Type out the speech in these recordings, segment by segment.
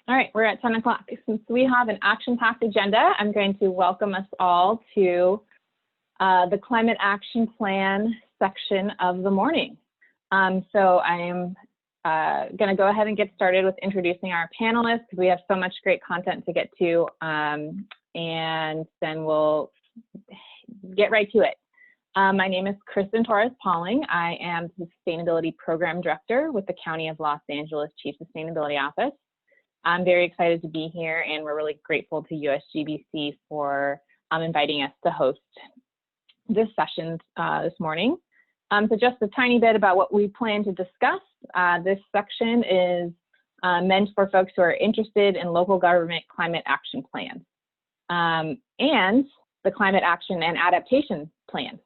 All right, we're at 10 o'clock. Since we have an action-packed agenda, I'm going to welcome us all to the Climate Action Plan section of the morning. So I'm going to go ahead and get started with introducing our panelists because we have so much great content to get to, and then we'll get right to it. My name is Kristen Torres-Pauling. I am the Sustainability Program Director with the County of Los Angeles Chief Sustainability Office. I'm very excited to be here, and we're really grateful to USGBC for inviting us to host this session this morning. So just a tiny bit about what we plan to discuss. This section is meant for folks who are interested in local government climate action plans and the climate action and adaptation plans.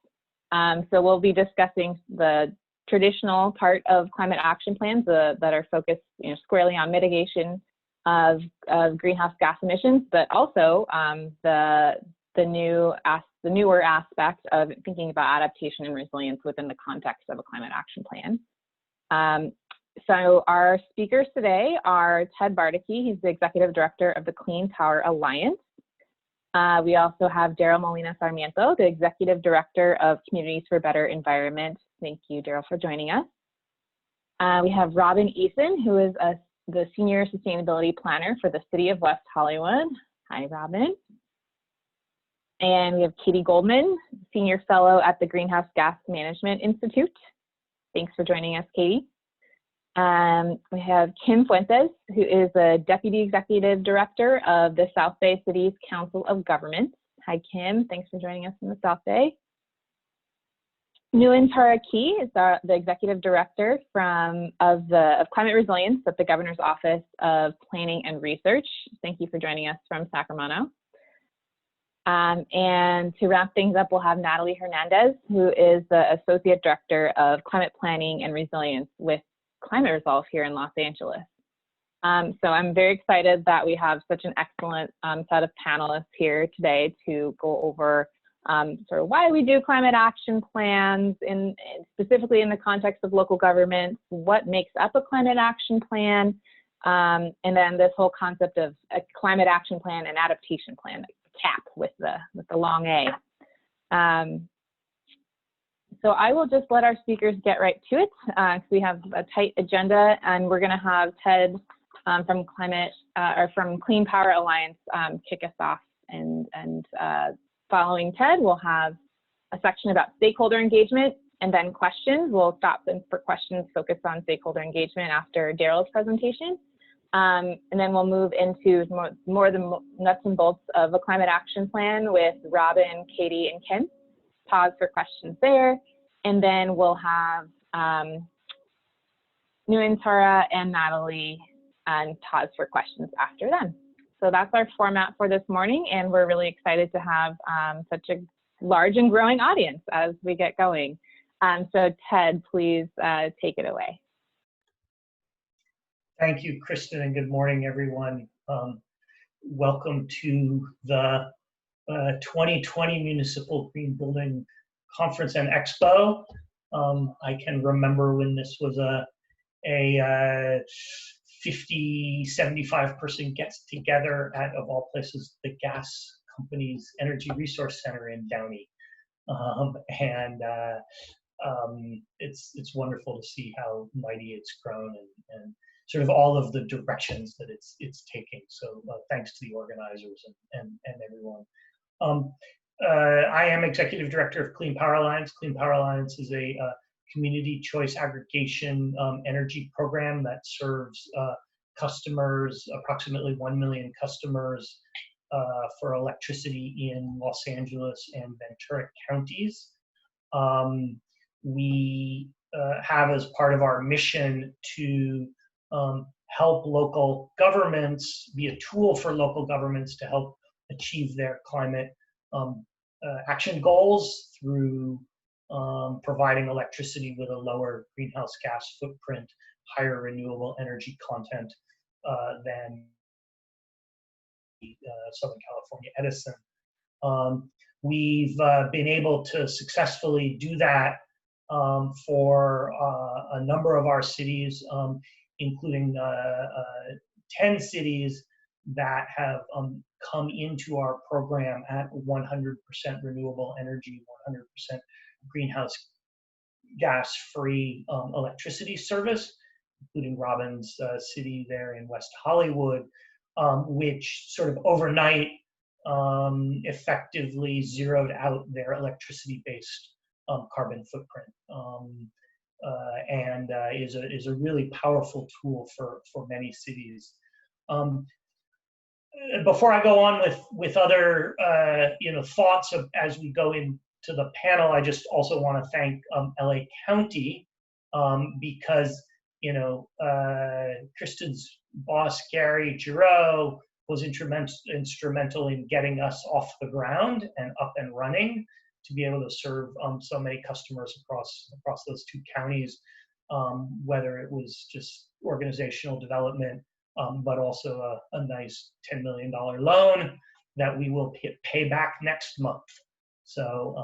So we'll be discussing the traditional part of climate action plans that are focused squarely on mitigation of greenhouse gas emissions, but also the newer aspect of thinking about adaptation and resilience within the context of a climate action plan. So our speakers today are Ted Bardacke. He's the Executive Director of the Clean Power Alliance. We also have Daryl Molina Sarmiento, the Executive Director of Communities for Better Environment. Thank you, Daryl, for joining us. We have Robin Eason, who is the Senior Sustainability Planner for the City of West Hollywood. Hi, Robin. And we have Katie Goldman, Senior Fellow at the Greenhouse Gas Management Institute. Thanks for joining us, Katie. We have Kim Fuentes, who is the Deputy Executive Director of the South Bay Cities Council of Governments. Hi, Kim. Thanks for joining us in the South Bay. Nguyen Tara Key is the Executive Director of Climate Resilience at the Governor's Office of Planning and Research. Thank you for joining us from Sacramento. And to wrap things up, we'll have Natalie Hernandez, who is the Associate Director of Climate Planning and Resilience with Climate Resolve here in Los Angeles. So I'm very excited that we have such an excellent set of panelists here today to go over sort of why we do climate action plans, specifically in the context of local governments, what makes up a climate action plan, and then this whole concept of a climate action plan and adaptation plan, CAP with the long A. So I will just let our speakers get right to it. We have a tight agenda, and we're going to have Ted from Clean Power Alliance kick us off, and following Ted, we'll have a section about stakeholder engagement and then questions. We'll stop for questions focused on stakeholder engagement after Daryl's presentation. And then we'll move into more the nuts and bolts of a climate action plan with Robin, Katie, and Ken. Pause for questions there. And then we'll have Nguyen Tara and Natalie and pause for questions after them. So that's our format for this morning, and we're really excited to have such a large and growing audience as we get going. So Ted, please take it away. Thank you, Kristen, and good morning, everyone. Welcome to the 2020 Municipal Green Building Conference and Expo. I can remember when this was a 50-75 person gets together at, of all places, the gas company's Energy Resource Center in Downey. It's wonderful to see how mighty it's grown and sort of all of the directions that it's taking. So thanks to the organizers and everyone. I am Executive Director of Clean Power Alliance. Clean Power Alliance is a community choice aggregation energy program that serves customers, approximately 1 million customers for electricity in Los Angeles and Ventura counties. We have as part of our mission to help local governments, be a tool for local governments to help achieve their climate action goals through providing electricity with a lower greenhouse gas footprint, higher renewable energy content than Southern California Edison. We've been able to successfully do that for a number of our cities, including 10 cities that have come into our program at 100% renewable energy, 100% greenhouse gas-free electricity service, including Robbins City there in West Hollywood, which sort of overnight effectively zeroed out their electricity-based carbon footprint, and is a really powerful tool for many cities. Before I go on with other thoughts as we go into the panel, I just also want to thank LA County, because Kristen's boss Gary Giroux was instrumental in getting us off the ground and up and running to be able to serve so many customers across those two counties, whether it was just organizational development, but also a nice $10 million loan that we will pay back next month. So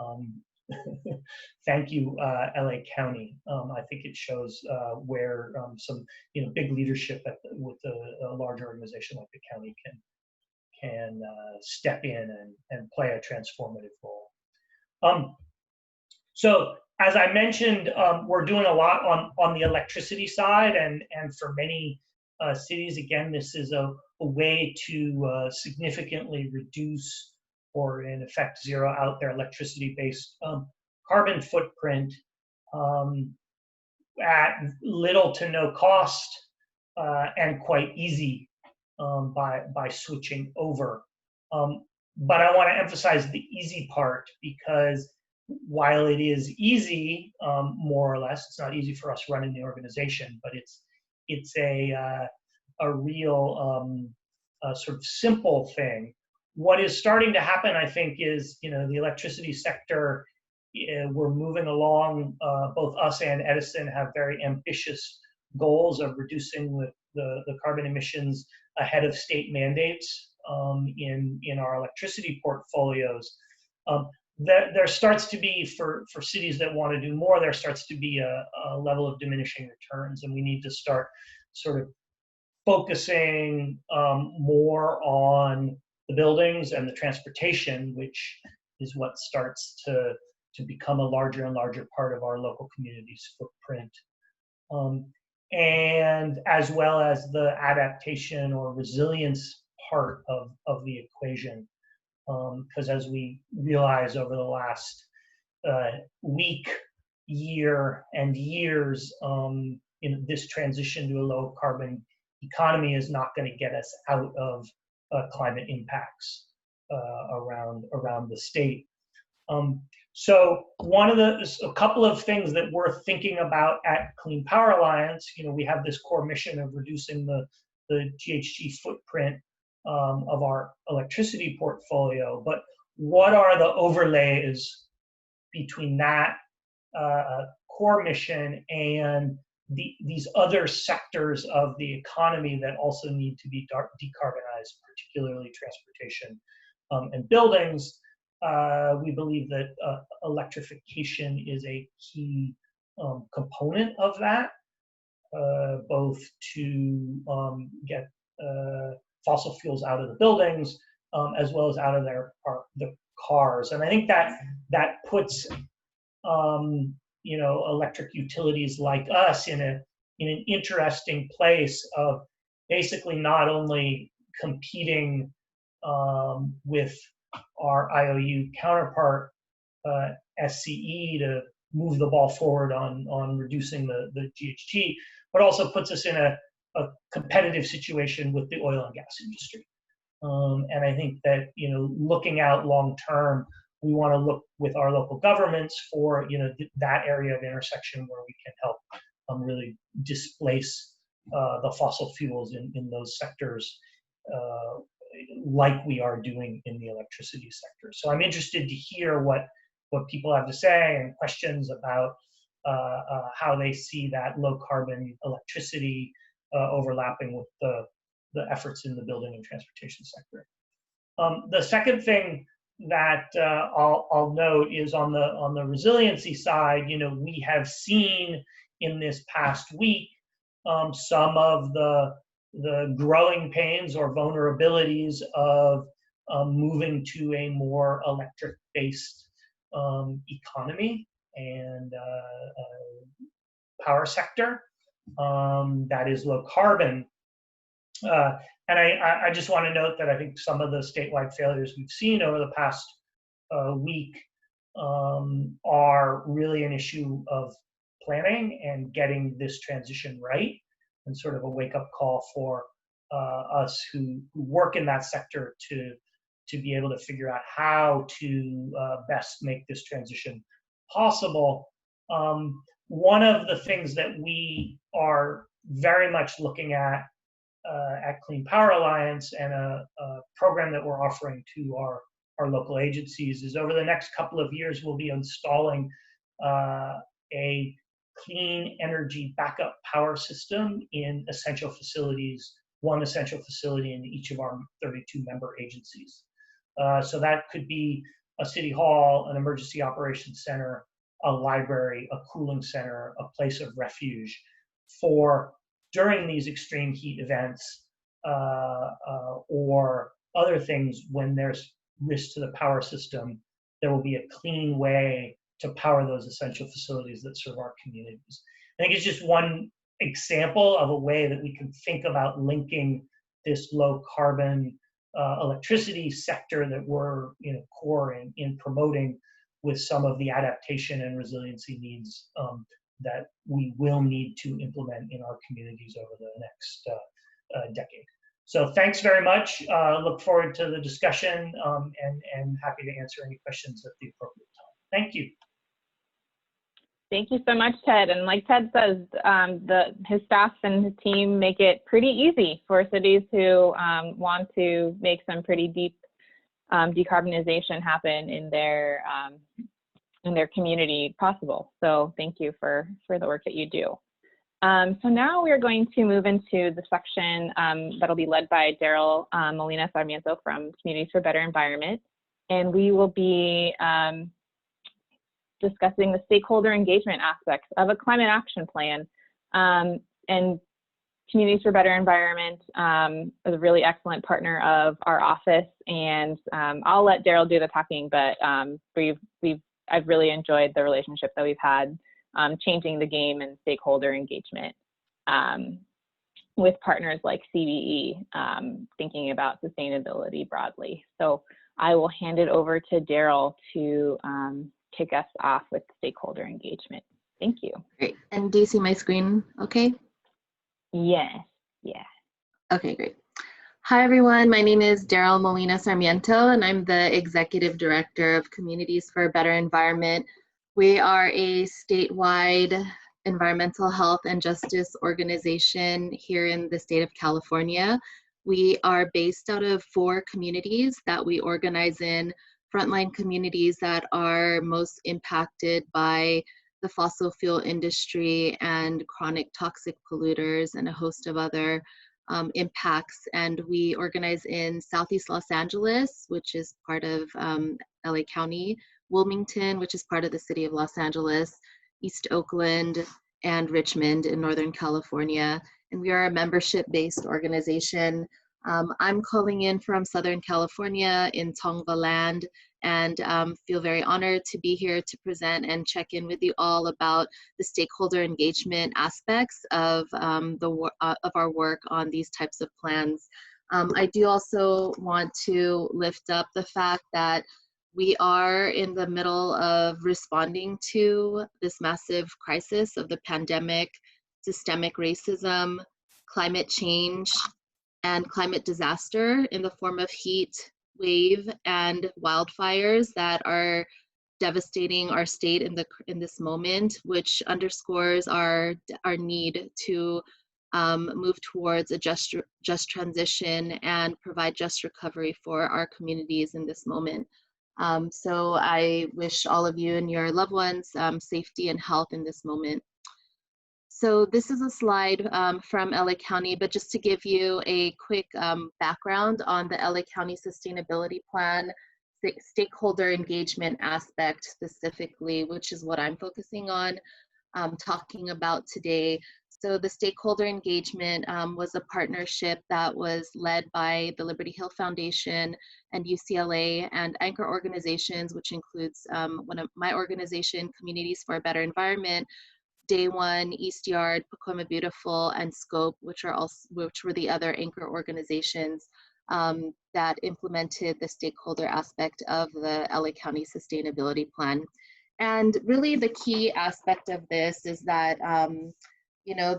thank you, LA County. I think it shows where some big leadership with a large organization like the county can step in and play a transformative role. So as I mentioned, we're doing a lot on the electricity side, and for many cities, again, this is a way to significantly reduce or in effect zero out their electricity-based carbon footprint at little to no cost and quite easy by switching over. But I want to emphasize the easy part, because while it is easy, more or less, it's not easy for us running the organization, but it's a real sort of simple thing. What is starting to happen, I think, is the electricity sector. We're moving along. Both us and Edison have very ambitious goals of reducing the carbon emissions ahead of state mandates in our electricity portfolios. There starts to be, for cities that want to do more, there starts to be a level of diminishing returns, and we need to start sort of focusing more on the buildings and the transportation, which is what starts to become a larger and larger part of our local community's footprint. And as well as the adaptation or resilience part of the equation. Because as we realize over the last week, year, and years, this transition to a low carbon economy is not going to get us out of climate impacts around the state. So a couple of things that we're thinking about at Clean Power Alliance, we have this core mission of reducing the GHG footprint of our electricity portfolio, but what are the overlays between that core mission and these other sectors of the economy that also need to be decarbonized, particularly transportation and buildings? We believe that electrification is a key component of that, both to get fossil fuels out of the buildings, as well as out of the cars. And I think that puts electric utilities like us in an interesting place of basically not only competing with our IOU counterpart SCE to move the ball forward on reducing the GHG, but also puts us in a competitive situation with the oil and gas industry. And I think that looking out long term, we want to look with our local governments for that area of intersection where we can help really displace the fossil fuels in those sectors, like we are doing in the electricity sector. So I'm interested to hear what people have to say and questions about how they see that low carbon electricity overlapping with the efforts in the building and transportation sector. The second thing that I'll note is on the resiliency side, we have seen in this past week some of the the growing pains or vulnerabilities of moving to a more electric-based economy and power sector that is low carbon. And I just want to note that I think some of the statewide failures we've seen over the past week are really an issue of planning and getting this transition right, and sort of a wake-up call for us who work in that sector to be able to figure out how to best make this transition possible. One of the things that we are very much looking at Clean Power Alliance, and a program that we're offering to our local agencies, is over the next couple of years we'll be installing a clean energy backup power system in essential facilities, one essential facility in each of our 32 member agencies. So that could be a city hall, an emergency operations center, a library, a cooling center, a place of refuge for during these extreme heat events or other things when there's risk to the power system. There will be a clean way to power those essential facilities that serve our communities. I think it's just one example of a way that we can think about linking this low carbon electricity sector that we're core in promoting with some of the adaptation and resiliency needs that we will need to implement in our communities over the next decade. So thanks very much. Look forward to the discussion and happy to answer any questions at the appropriate time. Thank you. Thank you so much, Ted. And like Ted says, his staff and his team make it pretty easy for cities who want to make some pretty deep decarbonization happen in their community possible. So thank you for the work that you do. So now we are going to move into the section that'll be led by Daryl Molina Sarmiento from Communities for Better Environment. And we will be discussing the stakeholder engagement aspects of a climate action plan. And Communities for Better Environment is a really excellent partner of our office. And I'll let Daryl do the talking, but I've really enjoyed the relationship that we've had changing the game and stakeholder engagement with partners like CBE, thinking about sustainability broadly. So I will hand it over to Daryl to kick us off with stakeholder engagement. Thank you. Great. And do you see my screen okay? Yes. Yeah. Okay, great. Hi, everyone. My name is Daryl Molina Sarmiento, and I'm the Executive Director of Communities for a Better Environment. We are a statewide environmental health and justice organization here in the state of California. We are based out of 4 communities that we organize in, frontline communities that are most impacted by the fossil fuel industry and chronic toxic polluters and a host of other impacts. And we organize in Southeast Los Angeles, which is part of LA County, Wilmington, which is part of the city of Los Angeles, East Oakland, and Richmond in Northern California. And we are a membership-based organization. I'm calling in from Southern California in Tongva land, and feel very honored to be here to present and check in with you all about the stakeholder engagement aspects of our work on these types of plans. I do also want to lift up the fact that we are in the middle of responding to this massive crisis of the pandemic, systemic racism, climate change, and climate disaster in the form of heat wave and wildfires that are devastating our state in this moment, which underscores our need to move towards a just transition and provide just recovery for our communities in this moment. So I wish all of you and your loved ones safety and health in this moment. So this is a slide from LA County, but just to give you a quick background on the LA County Sustainability Plan, stakeholder engagement aspect specifically, which is what I'm focusing on talking about today. So the stakeholder engagement was a partnership that was led by the Liberty Hill Foundation and UCLA and anchor organizations, which includes one of my organization, Communities for a Better Environment, Day One, East Yard, Pacoima Beautiful, and Scope, which were the other anchor organizations that implemented the stakeholder aspect of the LA County Sustainability Plan. And really the key aspect of this is that you know,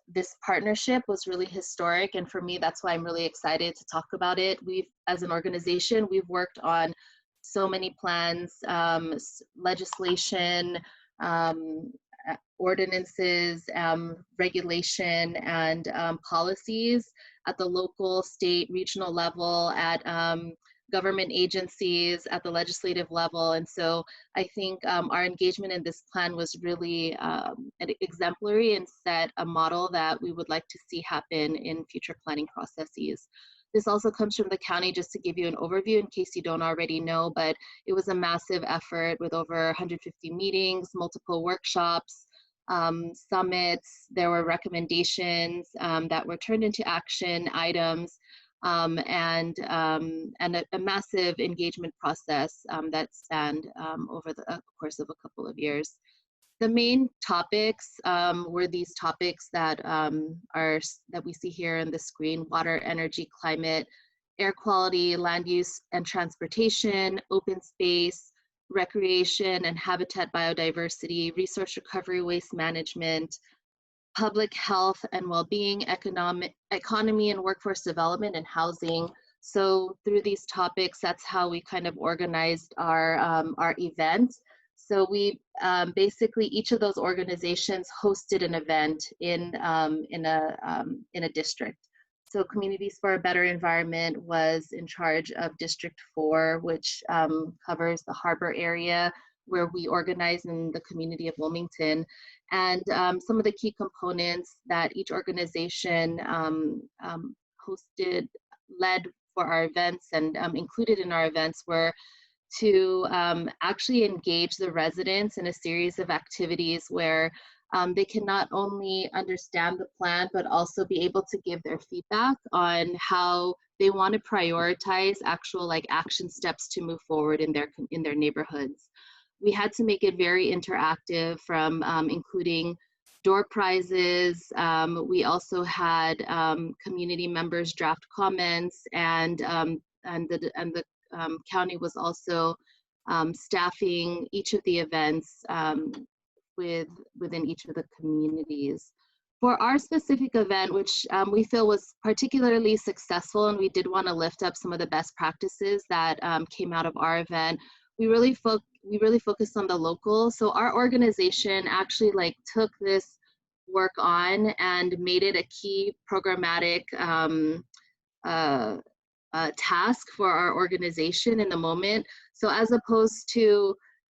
this partnership was really historic, and for me, that's why I'm really excited to talk about it. As an organization, we've worked on so many plans, legislation, ordinances, regulation, and policies at the local, state, regional level, at government agencies, at the legislative level. And so I think our engagement in this plan was really exemplary and set a model that we would like to see happen in future planning processes. This also comes from the county, just to give you an overview in case you don't already know, but it was a massive effort with over 150 meetings, multiple workshops, summits. There were recommendations that were turned into action items, and a massive engagement process that spanned over the course of a couple of years. The main topics were these topics that that we see here on the screen: water, energy, climate, air quality, land use and transportation, open space, recreation and habitat biodiversity, resource recovery, waste management, public health and well-being, economy and workforce development, and housing. So through these topics, that's how we kind of organized our event. So we basically, each of those organizations hosted an event in a district. So Communities for a Better Environment was in charge of District 4, which covers the harbor area, where we organize in the community of Wilmington. And some of the key components that each organization led for our events and included in our events were to actually engage the residents in a series of activities where they can not only understand the plan, but also be able to give their feedback on how they want to prioritize actual action steps to move forward in their neighborhoods. We had to make it very interactive, from including door prizes. We also had community members draft comments, and the county was also staffing each of the events within each of the communities. For our specific event, which we feel was particularly successful, and we did want to lift up some of the best practices that came out of our event, we really focused on the local. So our organization actually took this work on and made it a key programmatic task for our organization in the moment. So as opposed to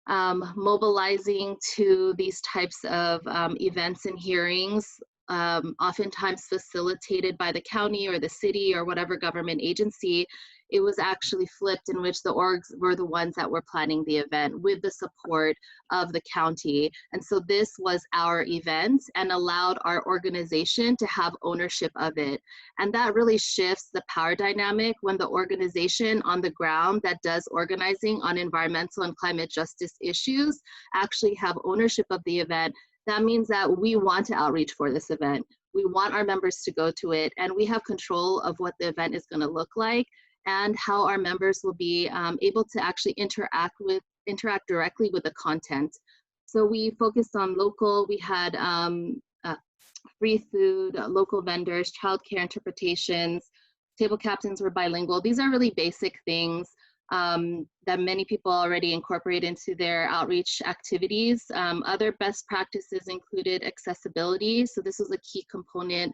mobilizing to these types of events and hearings, oftentimes facilitated by the county or the city or whatever government agency, it was actually flipped, in which the orgs were the ones that were planning the event with the support of the county. And so this was our event and allowed our organization to have ownership of it. And that really shifts the power dynamic when the organization on the ground that does organizing on environmental and climate justice issues actually have ownership of the event. That means that we want to outreach for this event. We want our members to go to it, and we have control of what the event is going to look like and how our members will be able to actually interact directly with the content. So we focused on local. We had free food, local vendors, childcare interpretations, table captains were bilingual. These are really basic things that many people already incorporate into their outreach activities. Other best practices included accessibility. So this was a key component.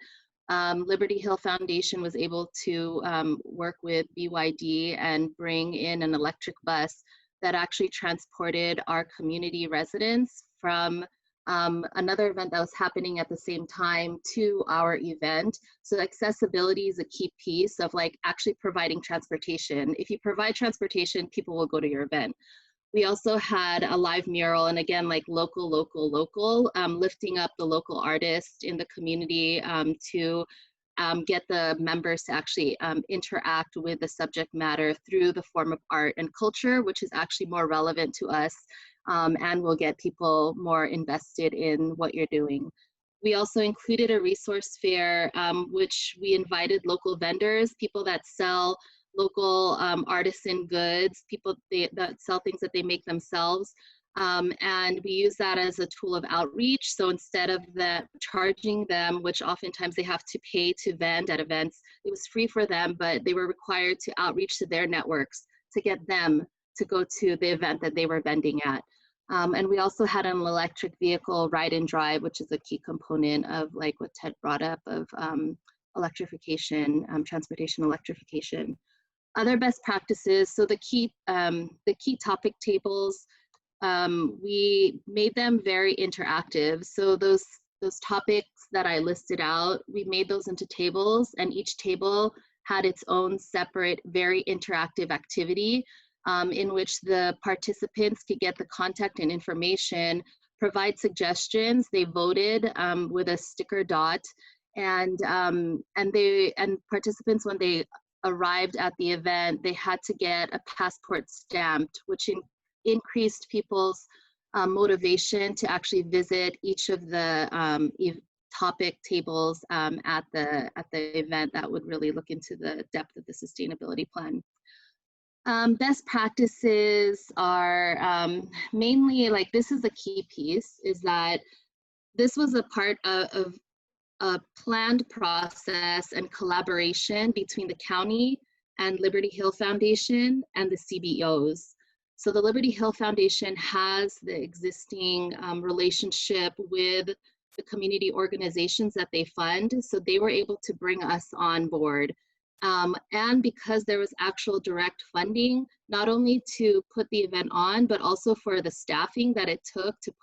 Liberty Hill Foundation was able to work with BYD and bring in an electric bus that actually transported our community residents from another event that was happening at the same time to our event. So accessibility is a key piece of actually providing transportation. If you provide transportation, people will go to your event. We also had a live mural, and again, like local, lifting up the local artists in the community to get the members to actually interact with the subject matter through the form of art and culture, which is actually more relevant to us and will get people more invested in what you're doing. We also included a resource fair, which we invited local vendors, people that sell local artisan goods, people that sell things that they make themselves. And we use that as a tool of outreach. So instead of charging them, which oftentimes they have to pay to vend at events, it was free for them, but they were required to outreach to their networks to get them to go to the event that they were vending at. And we also had an electric vehicle ride and drive, which is a key component of like what Ted brought up of electrification, transportation electrification. Other best practices, so the key topic tables, we made them very interactive. So those topics that I listed out, we made those into tables, and each table had its own separate, very interactive activity in which the participants could get the contact and information, provide suggestions. They voted with a sticker dot, and participants, when they arrived at the event, they had to get a passport stamped, which increased people's motivation to actually visit each of the topic tables at the event. That would really look into the depth of the sustainability plan. Best practices are mainly, like, this is a key piece, is that this was a part of a planned process and collaboration between the county and Liberty Hill Foundation and the CBOs. So the Liberty Hill Foundation has the existing relationship with the community organizations that they fund. So they were able to bring us on board. And because there was actual direct funding, not only to put the event on, but also for the staffing that it took to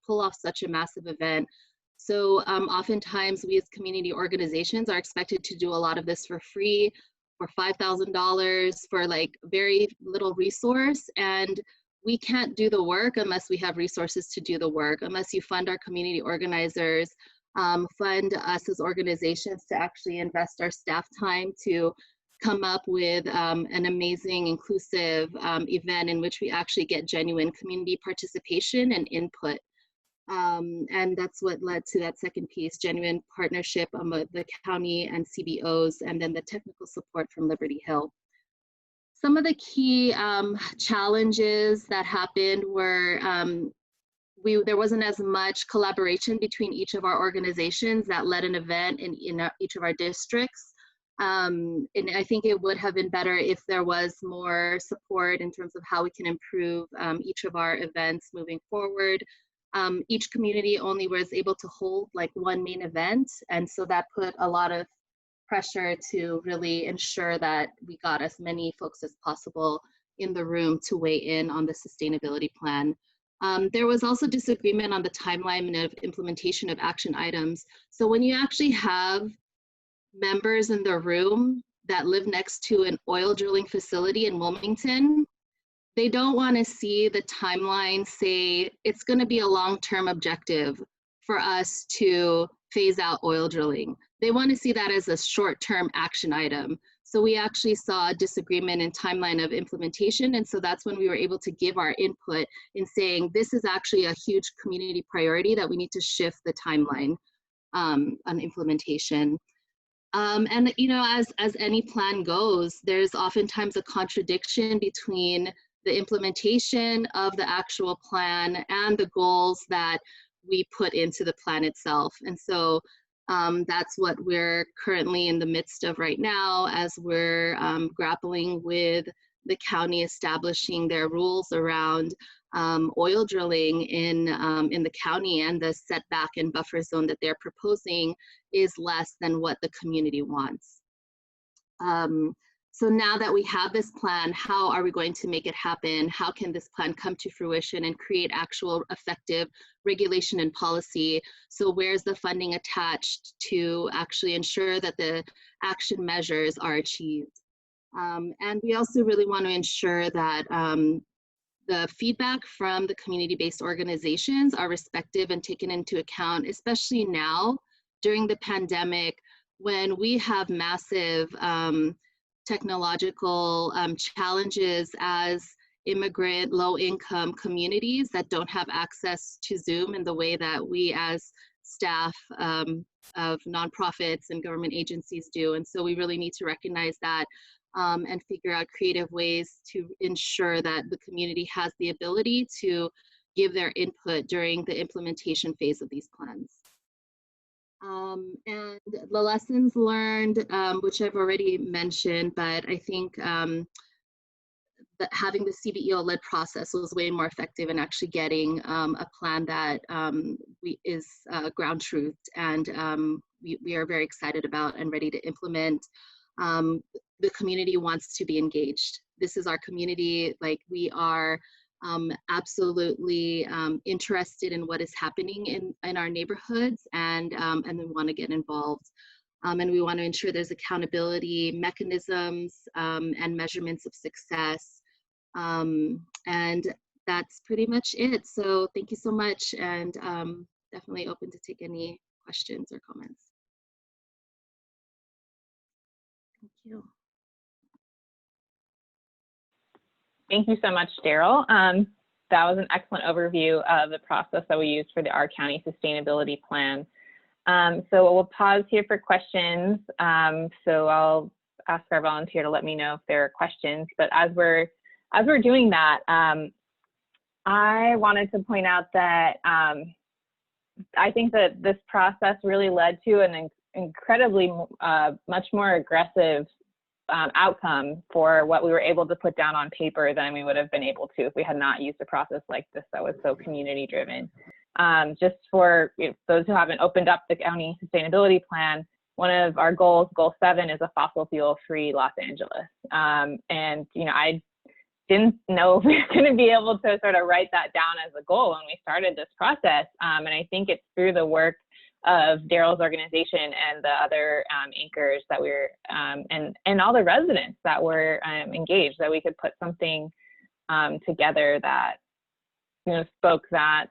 pull off such a massive event. So oftentimes we as community organizations are expected to do a lot of this for free, for $5,000, for like very little resource. And we can't do the work unless we have resources to do the work, unless you fund our community organizers, fund us as organizations to actually invest our staff time to come up with an amazing, inclusive event in which we actually get genuine community participation and input. And that's what led to that second piece, genuine partnership with the county and CBOs, and then the technical support from Liberty Hill. Some of the key challenges that happened were there wasn't as much collaboration between each of our organizations that led an event in each of our districts. And I think it would have been better if there was more support in terms of how we can improve each of our events moving forward. Each community only was able to hold like one main event, and so that put a lot of pressure to really ensure that we got as many folks as possible in the room to weigh in on the sustainability plan. There was also disagreement on the timeline of implementation of action items. So when you actually have members in the room that live next to an oil drilling facility in Wilmington, they don't want to see the timeline say it's going to be a long-term objective for us to phase out oil drilling. They want to see that as a short-term action item. So we actually saw a disagreement in timeline of implementation. And so that's when we were able to give our input in saying, this is actually a huge community priority that we need to shift the timeline on implementation. And you know, as any plan goes, there's oftentimes a contradiction between the implementation of the actual plan and the goals that we put into the plan itself. And so that's what we're currently in the midst of right now, as we're grappling with the county establishing their rules around oil drilling in the county, and the setback and buffer zone that they're proposing is less than what the community wants. So now that we have this plan, how are we going to make it happen? How can this plan come to fruition and create actual effective regulation and policy? So where's the funding attached to actually ensure that the action measures are achieved? And we also really want to ensure that the feedback from the community-based organizations are respective and taken into account, especially now during the pandemic when we have massive technological challenges as immigrant, low-income communities that don't have access to Zoom in the way that we as staff of nonprofits and government agencies do. And so we really need to recognize that and figure out creative ways to ensure that the community has the ability to give their input during the implementation phase of these plans. And the lessons learned, which I've already mentioned, but I think that having the CBEO-led process was way more effective in actually getting a plan that is ground truthed, and we are very excited about and ready to implement. The community wants to be engaged. This is our community. Like, we are absolutely interested in what is happening in our neighborhoods, and we want to get involved. And we want to ensure there's accountability mechanisms and measurements of success. And that's pretty much it. So thank you so much, and definitely open to take any questions or comments. Thank you. Thank you so much, Daryl. That was an excellent overview of the process that we use for the Our County Sustainability Plan. So we'll pause here for questions. So I'll ask our volunteer to let me know if there are questions. But as we're doing that, I wanted to point out that I think that this process really led to an incredibly much more aggressive outcome for what we were able to put down on paper than we would have been able to if we had not used a process like this that was so community driven. Just for those who haven't opened up the county sustainability plan, one of our goals, goal 7, is a fossil fuel free Los Angeles. And I didn't know if we were going to be able to sort of write that down as a goal when we started this process. And I think it's through the work of Daryl's organization and the other anchors that we're, and all the residents that were engaged, that we could put something together that spoke that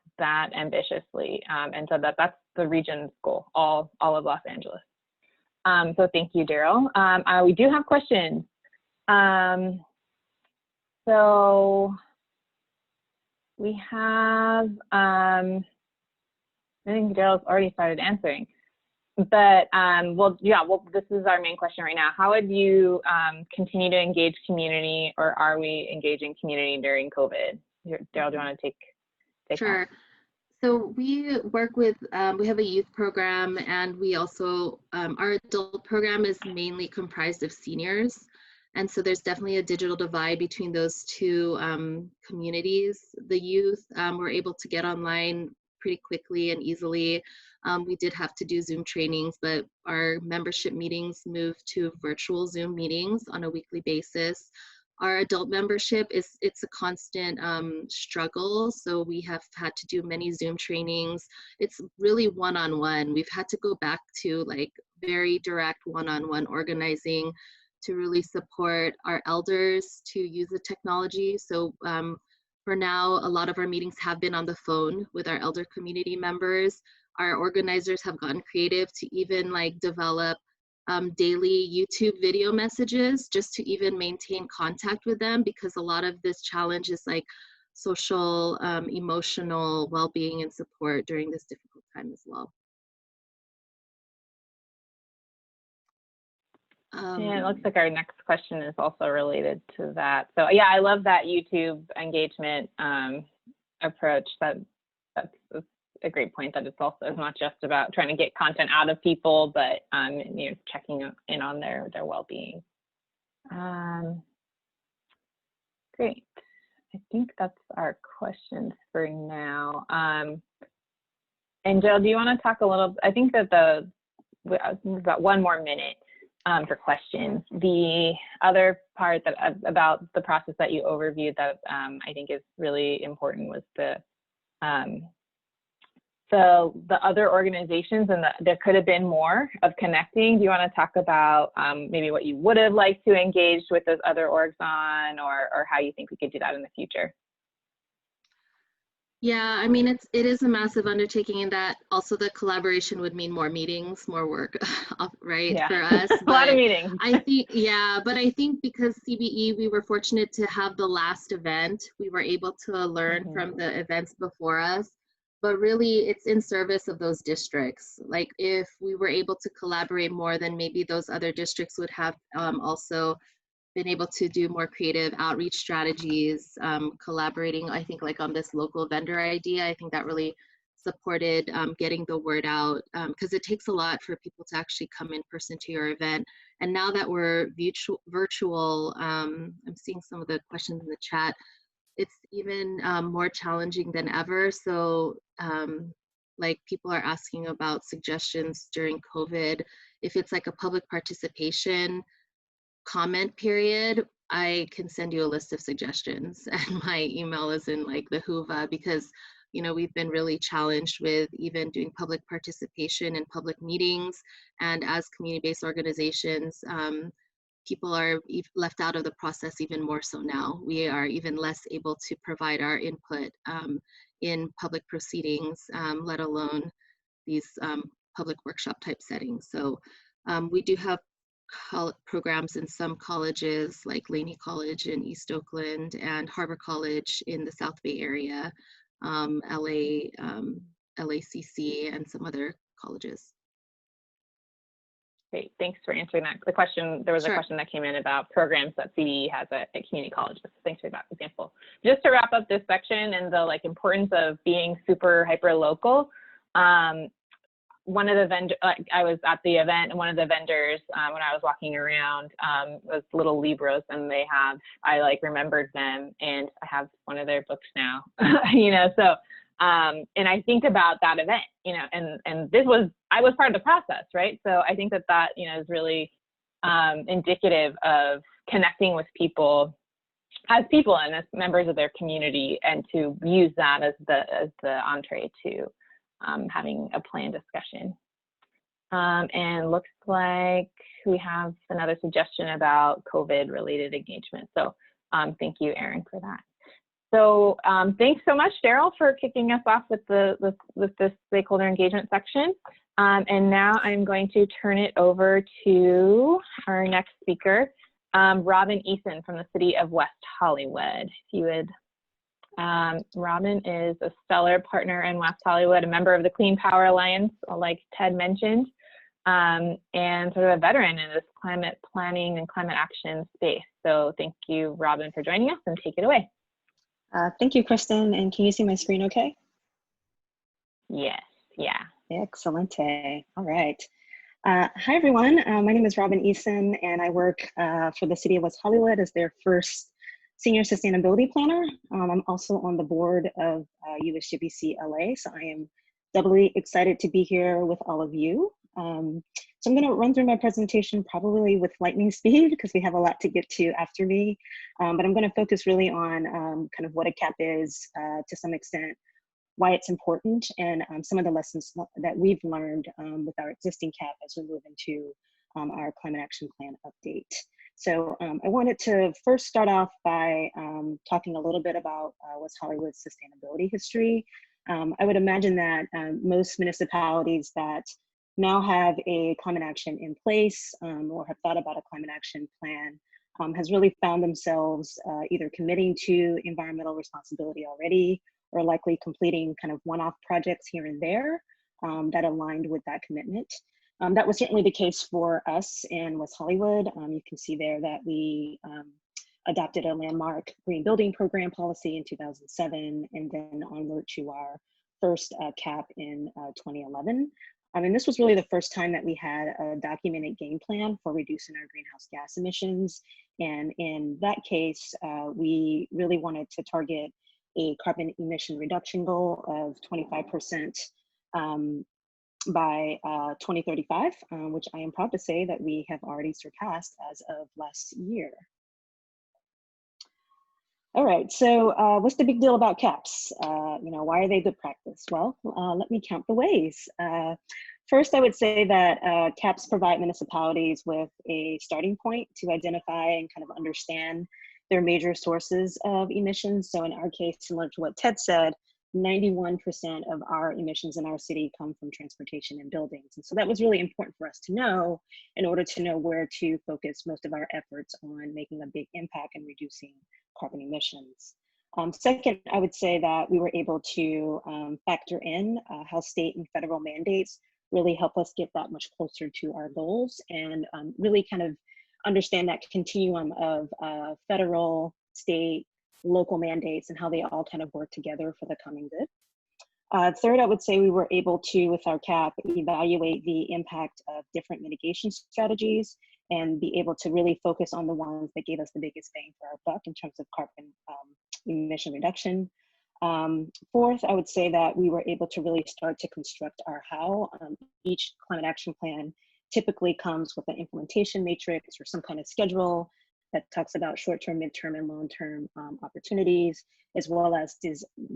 ambitiously, and so that's the region's goal, all of Los Angeles. So thank you, Daryl. We do have questions. So we have, I think Daryl's already started answering, but this is our main question right now. How would you continue to engage community, or are we engaging community during COVID? Daryl, do you want to take Sure. that? So we work with, we have a youth program, and we also, our adult program is mainly comprised of seniors. And so there's definitely a digital divide between those two communities. The youth were able to get online pretty quickly and easily. We did have to do Zoom trainings, but our membership meetings moved to virtual Zoom meetings on a weekly basis. Our adult membership it's a constant struggle. So we have had to do many Zoom trainings. It's really one-on-one. We've had to go back to like very direct one-on-one organizing to really support our elders to use the technology. So for now, a lot of our meetings have been on the phone with our elder community members. Our organizers have gotten creative to even like develop daily YouTube video messages just to even maintain contact with them, because a lot of this challenge is like social, emotional well-being and support during this difficult time as well. And it looks like our next question is also related to that. So yeah, I love that YouTube engagement approach. That's a great point, that it's also not just about trying to get content out of people, but checking in on their well-being. Great. I think that's our questions for now. And Jill, do you want to talk a little? I think that we've got 1 more minute for questions. The other part about the process that you overviewed that I think is really important was the other organizations, and there could have been more of connecting. Do you want to talk about maybe what you would have liked to engage with those other orgs on, or how you think we could do that in the future? Yeah, I mean, it is a massive undertaking, and that also the collaboration would mean more meetings, more work, right, Yeah, for us. a lot of But meetings. I think, yeah, but I think because CBE, we were fortunate to have the last event, we were able to learn from the events before us. But really, it's in service of those districts. Like, if we were able to collaborate more, then maybe those other districts would have also been able to do more creative outreach strategies, collaborating, I think, like on this local vendor idea. I think that really supported getting the word out, because it takes a lot for people to actually come in person to your event. And now that we're virtual, I'm seeing some of the questions in the chat, it's even more challenging than ever. So like, people are asking about suggestions during COVID. If it's like a public participation comment period, I can send you a list of suggestions, and my email is in like the Whova, because we've been really challenged with even doing public participation in public meetings, and as community-based organizations, people are left out of the process even more so now. We are even less able to provide our input in public proceedings, let alone these public workshop type settings. So we do have programs in some colleges like Laney College in East Oakland and Harbor College in the South Bay area, LACC, and some other colleges. Great, thanks for answering that. There was a question that came in about programs that CBE has at community colleges. Thanks for that example. Just to wrap up this section and the importance of being super hyper local. One of the I was at the event, and one of the vendors, when I was walking around, was Little Libros, and I remembered them, and I have one of their books now, so, and I think about that event, and I was part of the process, right? So I think that, is really indicative of connecting with people as people and as members of their community, and to use that as the entree to having a planned discussion. And looks like we have another suggestion about COVID related engagement. So thank you, Erin, for that. So thanks so much, Daryl, for kicking us off with this stakeholder engagement section. And now I'm going to turn it over to our next speaker, Robin Eason from the City of West Hollywood. If you would. Robin is a stellar partner in West Hollywood, a member of the Clean Power Alliance, like Ted mentioned, and sort of a veteran in this climate planning and climate action space. So thank you, Robin, for joining us, and take it away. Thank you, Kristen. And can you see my screen okay? Yes, yeah. Excellent. All right. Hi, everyone. My name is Robin Eason, and I work for the City of West Hollywood as their first Senior Sustainability Planner. I'm also on the board of MGBCE LA, so I am doubly excited to be here with all of you. So I'm going to run through my presentation probably with lightning speed, because we have a lot to get to after me. But I'm going to focus really on kind of what a CAP is, to some extent, why it's important, and some of the lessons that we've learned with our existing CAP as we move into our Climate Action Plan update. So I wanted to first start off by talking a little bit about West Hollywood's sustainability history. I would imagine that most municipalities that now have a climate action in place, or have thought about a climate action plan, has really found themselves either committing to environmental responsibility already, or likely completing kind of one-off projects here and there that aligned with that commitment. That was certainly the case for us in West Hollywood. You can see there that we adopted a landmark green building program policy in 2007, and then onward to our first CAP in 2011. And this was really the first time that we had a documented game plan for reducing our greenhouse gas emissions. And in that case, we really wanted to target a carbon emission reduction goal of 25% by 2035, which I am proud to say that we have already surpassed as of last year. All right, so what's the big deal about CAPs? Why are they good practice? Well, let me count the ways. First, I would say that CAPs provide municipalities with a starting point to identify and kind of understand their major sources of emissions. So in our case, similar to what Ted said, 91% of our emissions in our city come from transportation and buildings. And so that was really important for us to know in order to know where to focus most of our efforts on making a big impact and reducing carbon emissions. Second, I would say that we were able to factor in how state and federal mandates really help us get that much closer to our goals, and really kind of understand that continuum of federal, state, local mandates and how they all kind of work together for the common good. Third, I would say we were able to, with our CAP, evaluate the impact of different mitigation strategies and be able to really focus on the ones that gave us the biggest bang for our buck in terms of carbon emission reduction. Fourth, I would say that we were able to really start to construct our how. Each climate action plan typically comes with an implementation matrix or some kind of schedule that talks about short-term, mid-term, and long-term opportunities, as well as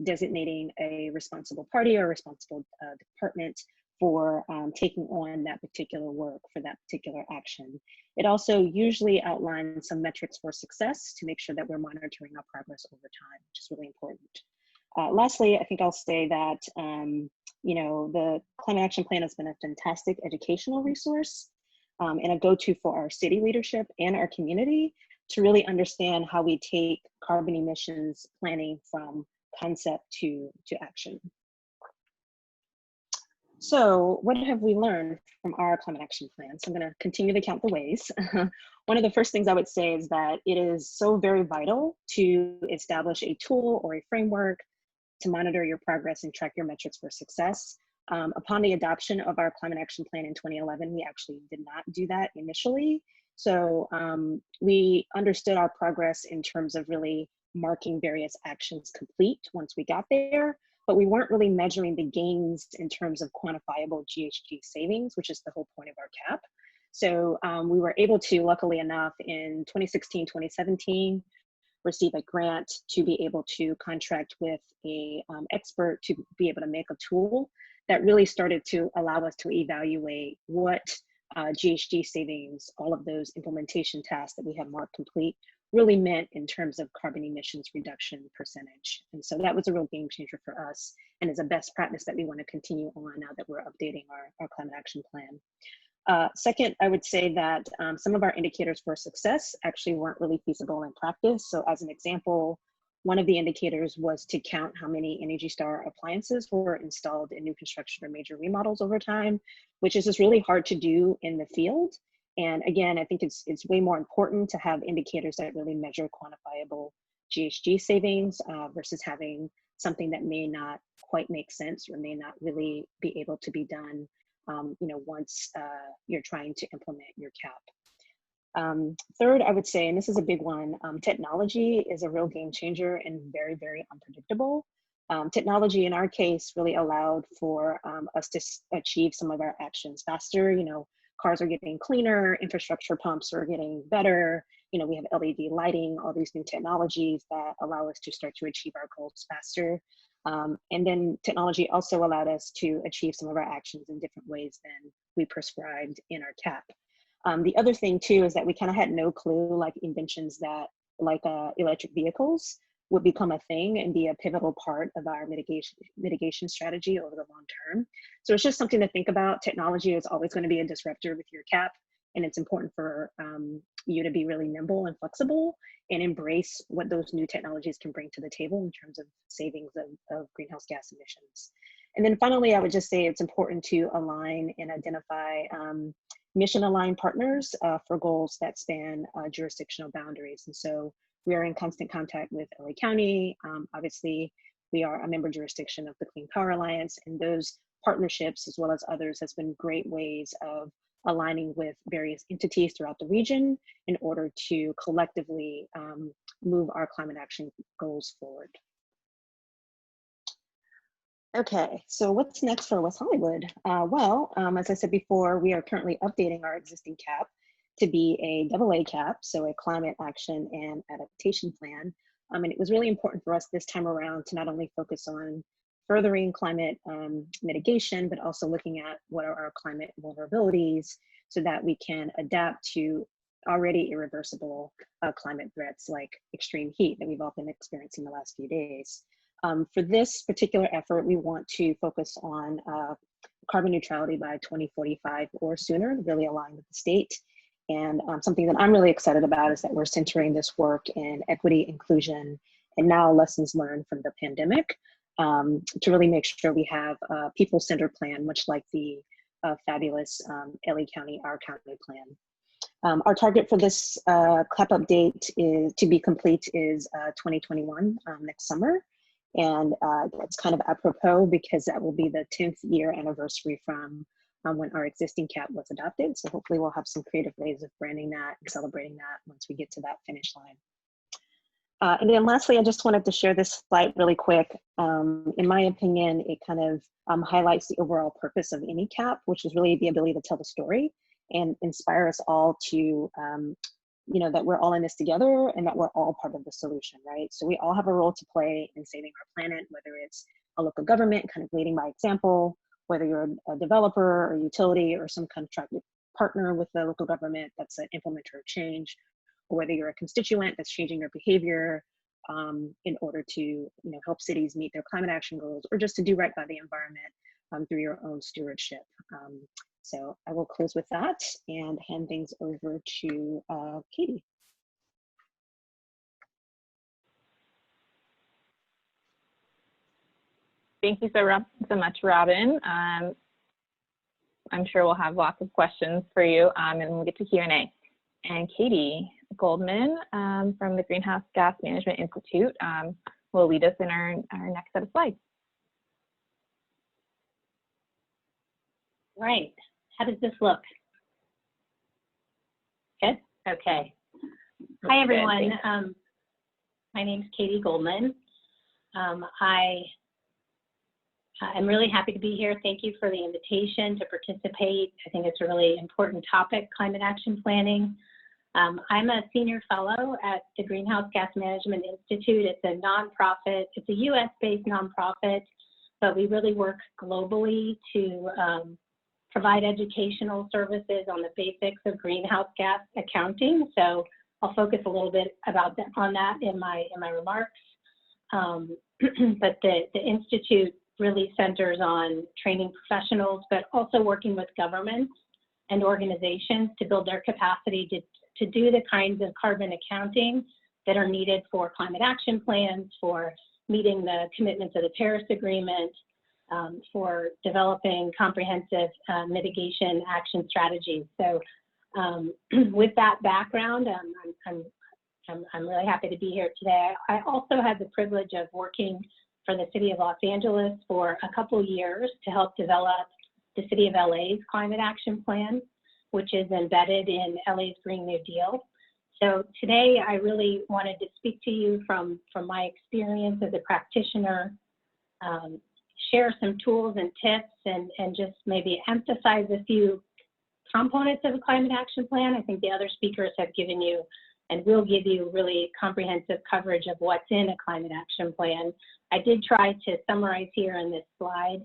designating a responsible party or responsible department for taking on that particular work for that particular action. It also usually outlines some metrics for success to make sure that we're monitoring our progress over time, which is really important. Lastly, I think I'll say that you know, the Climate Action Plan has been a fantastic educational resource and a go-to for our city leadership and our community to really understand how we take carbon emissions planning from concept to action. So what have we learned from our climate action plan? So I'm going to continue to count the ways. One of the first things I would say is that it is so very vital to establish a tool or a framework to monitor your progress and track your metrics for success. Upon the adoption of our climate action plan in 2011, we actually did not do that initially. So we understood our progress in terms of really marking various actions complete once we got there, but we weren't really measuring the gains in terms of quantifiable GHG savings, which is the whole point of our CAP. So we were able to, luckily enough, in 2016, 2017, receive a grant to be able to contract with a expert to be able to make a tool that really started to allow us to evaluate what GHG savings, all of those implementation tasks that we have marked complete, really meant in terms of carbon emissions reduction percentage. And so that was a real game changer for us and is a best practice that we want to continue on now that we're updating our climate action plan. Second, I would say that some of our indicators for success actually weren't really feasible in practice. So as an example, one of the indicators was to count how many Energy Star appliances were installed in new construction or major remodels over time, which is just really hard to do in the field. And again, I think it's way more important to have indicators that really measure quantifiable GHG savings versus having something that may not quite make sense or may not really be able to be done you know, once you're trying to implement your CAP. Third, I would say, and this is a big one, technology is a real game changer and very, very unpredictable. Technology in our case really allowed for us to achieve some of our actions faster. You know, cars are getting cleaner, infrastructure pumps are getting better. You know, we have LED lighting, all these new technologies that allow us to start to achieve our goals faster. And then technology also allowed us to achieve some of our actions in different ways than we prescribed in our CAP. The other thing too is that we kind of had no clue, like inventions that like electric vehicles would become a thing and be a pivotal part of our mitigation strategy over the long term. So it's just something to think about. Technology is always going to be a disruptor with your CAP, and it's important for you to be really nimble and flexible and embrace what those new technologies can bring to the table in terms of savings of greenhouse gas emissions. And then finally, I would just say it's important to align and identify mission-aligned partners for goals that span jurisdictional boundaries. And so we are in constant contact with LA County. Obviously, we are a member jurisdiction of the Clean Power Alliance, and those partnerships, as well as others, has been great ways of aligning with various entities throughout the region in order to collectively move our climate action goals forward. Okay, so what's next for West Hollywood? As I said before, we are currently updating our existing CAP to be a AA CAP, so a climate action and adaptation plan. And it was really important for us this time around to not only focus on furthering climate mitigation, but also looking at what are our climate vulnerabilities so that we can adapt to already irreversible climate threats like extreme heat that we've all been experiencing the last few days. For this particular effort, we want to focus on carbon neutrality by 2045 or sooner, really aligned with the state. And something that I'm really excited about is that we're centering this work in equity, inclusion, and now lessons learned from the pandemic to really make sure we have a people-centered plan, much like the fabulous LA County, Our County plan. Our target for this CLEP update is to be complete is 2021, next summer. And that's kind of apropos because that will be the 10th year anniversary from when our existing CAP was adopted. So hopefully we'll have some creative ways of branding that and celebrating that once we get to that finish line. And then lastly, I just wanted to share this slide really quick. In my opinion, it kind of highlights the overall purpose of any CAP, which is really the ability to tell the story and inspire us all to you know, that we're all in this together and that we're all part of the solution, right? So we all have a role to play in saving our planet, whether it's a local government kind of leading by example, whether you're a developer or utility or some contracted partner with the local government that's an implementer of change, or whether you're a constituent that's changing your behavior in order to, you know, help cities meet their climate action goals, or just to do right by the environment through your own stewardship. So I will close with that and hand things over to Katie. Thank you so much, Robin. I'm sure we'll have lots of questions for you, and we'll get to Q&A. And Katie Goldman from the Greenhouse Gas Management Institute will lead us in our next set of slides. Right. How does this look? Good? Okay. Hi, everyone. My name is Katie Goldman. I'm really happy to be here. Thank you for the invitation to participate. I think it's a really important topic, climate action planning. I'm a senior fellow at the Greenhouse Gas Management Institute. It's a nonprofit. It's a US-based nonprofit, but we really work globally to provide educational services on the basics of greenhouse gas accounting. So I'll focus a little bit on that in my remarks. But the Institute really centers on training professionals, but also working with governments and organizations to build their capacity to do the kinds of carbon accounting that are needed for climate action plans, for meeting the commitments of the Paris Agreement, for developing comprehensive mitigation action strategies. So with that background, I'm really happy to be here today. I also had the privilege of working for the City of Los Angeles for a couple of years to help develop the City of LA's climate action plan, which is embedded in LA's Green New Deal. So today I really wanted to speak to you from my experience as a practitioner, share some tools and tips, and just maybe emphasize a few components of a climate action plan. I think the other speakers have given you and will give you really comprehensive coverage of what's in a climate action plan. I did try to summarize here in this slide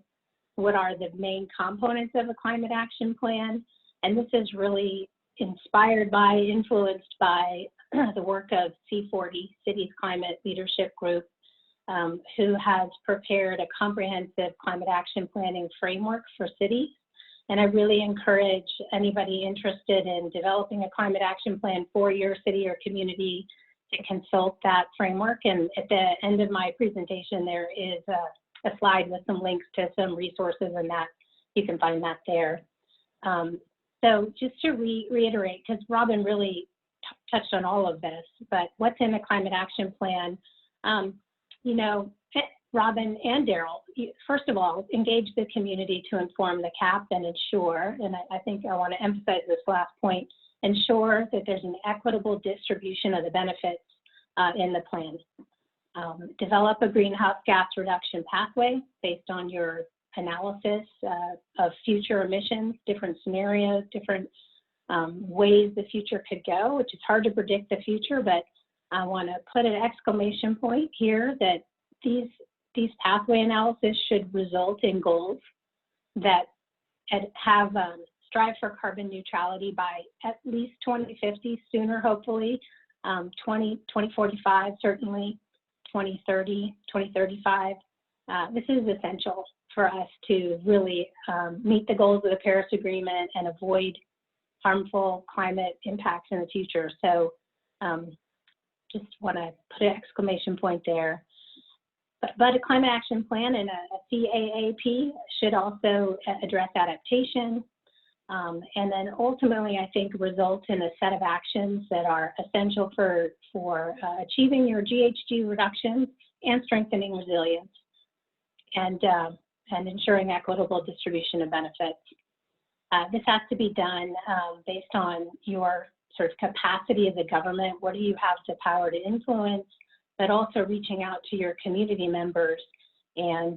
what are the main components of a climate action plan. And this is really inspired by, influenced by the work of C40, Cities Climate Leadership Group, who has prepared a comprehensive climate action planning framework for cities. And I really encourage anybody interested in developing a climate action plan for your city or community to consult that framework. And at the end of my presentation, there is a slide with some links to some resources, and that you can find that there. So just to reiterate, because Robin really touched on all of this, but what's in a climate action plan? You know, Robin and Daryl, first of all, engage the community to inform the CAP and ensure, and I think I want to emphasize this last point, ensure that there's an equitable distribution of the benefits in the plan. Develop a greenhouse gas reduction pathway based on your analysis of future emissions, different scenarios, different ways the future could go, which is hard to predict the future, but I want to put an exclamation point here that these pathway analysis should result in goals that have strive for carbon neutrality by at least 2050, sooner hopefully, 2045 certainly, 2030, 2035. This is essential for us to really meet the goals of the Paris Agreement and avoid harmful climate impacts in the future. So just want to put an exclamation point there. But a climate action plan and a CAAP should also address adaptation, and then ultimately, I think, result in a set of actions that are essential for achieving your GHG reductions and strengthening resilience, and ensuring equitable distribution of benefits. This has to be done based on your sort of capacity as a government. What do you have the power to influence? But also reaching out to your community members and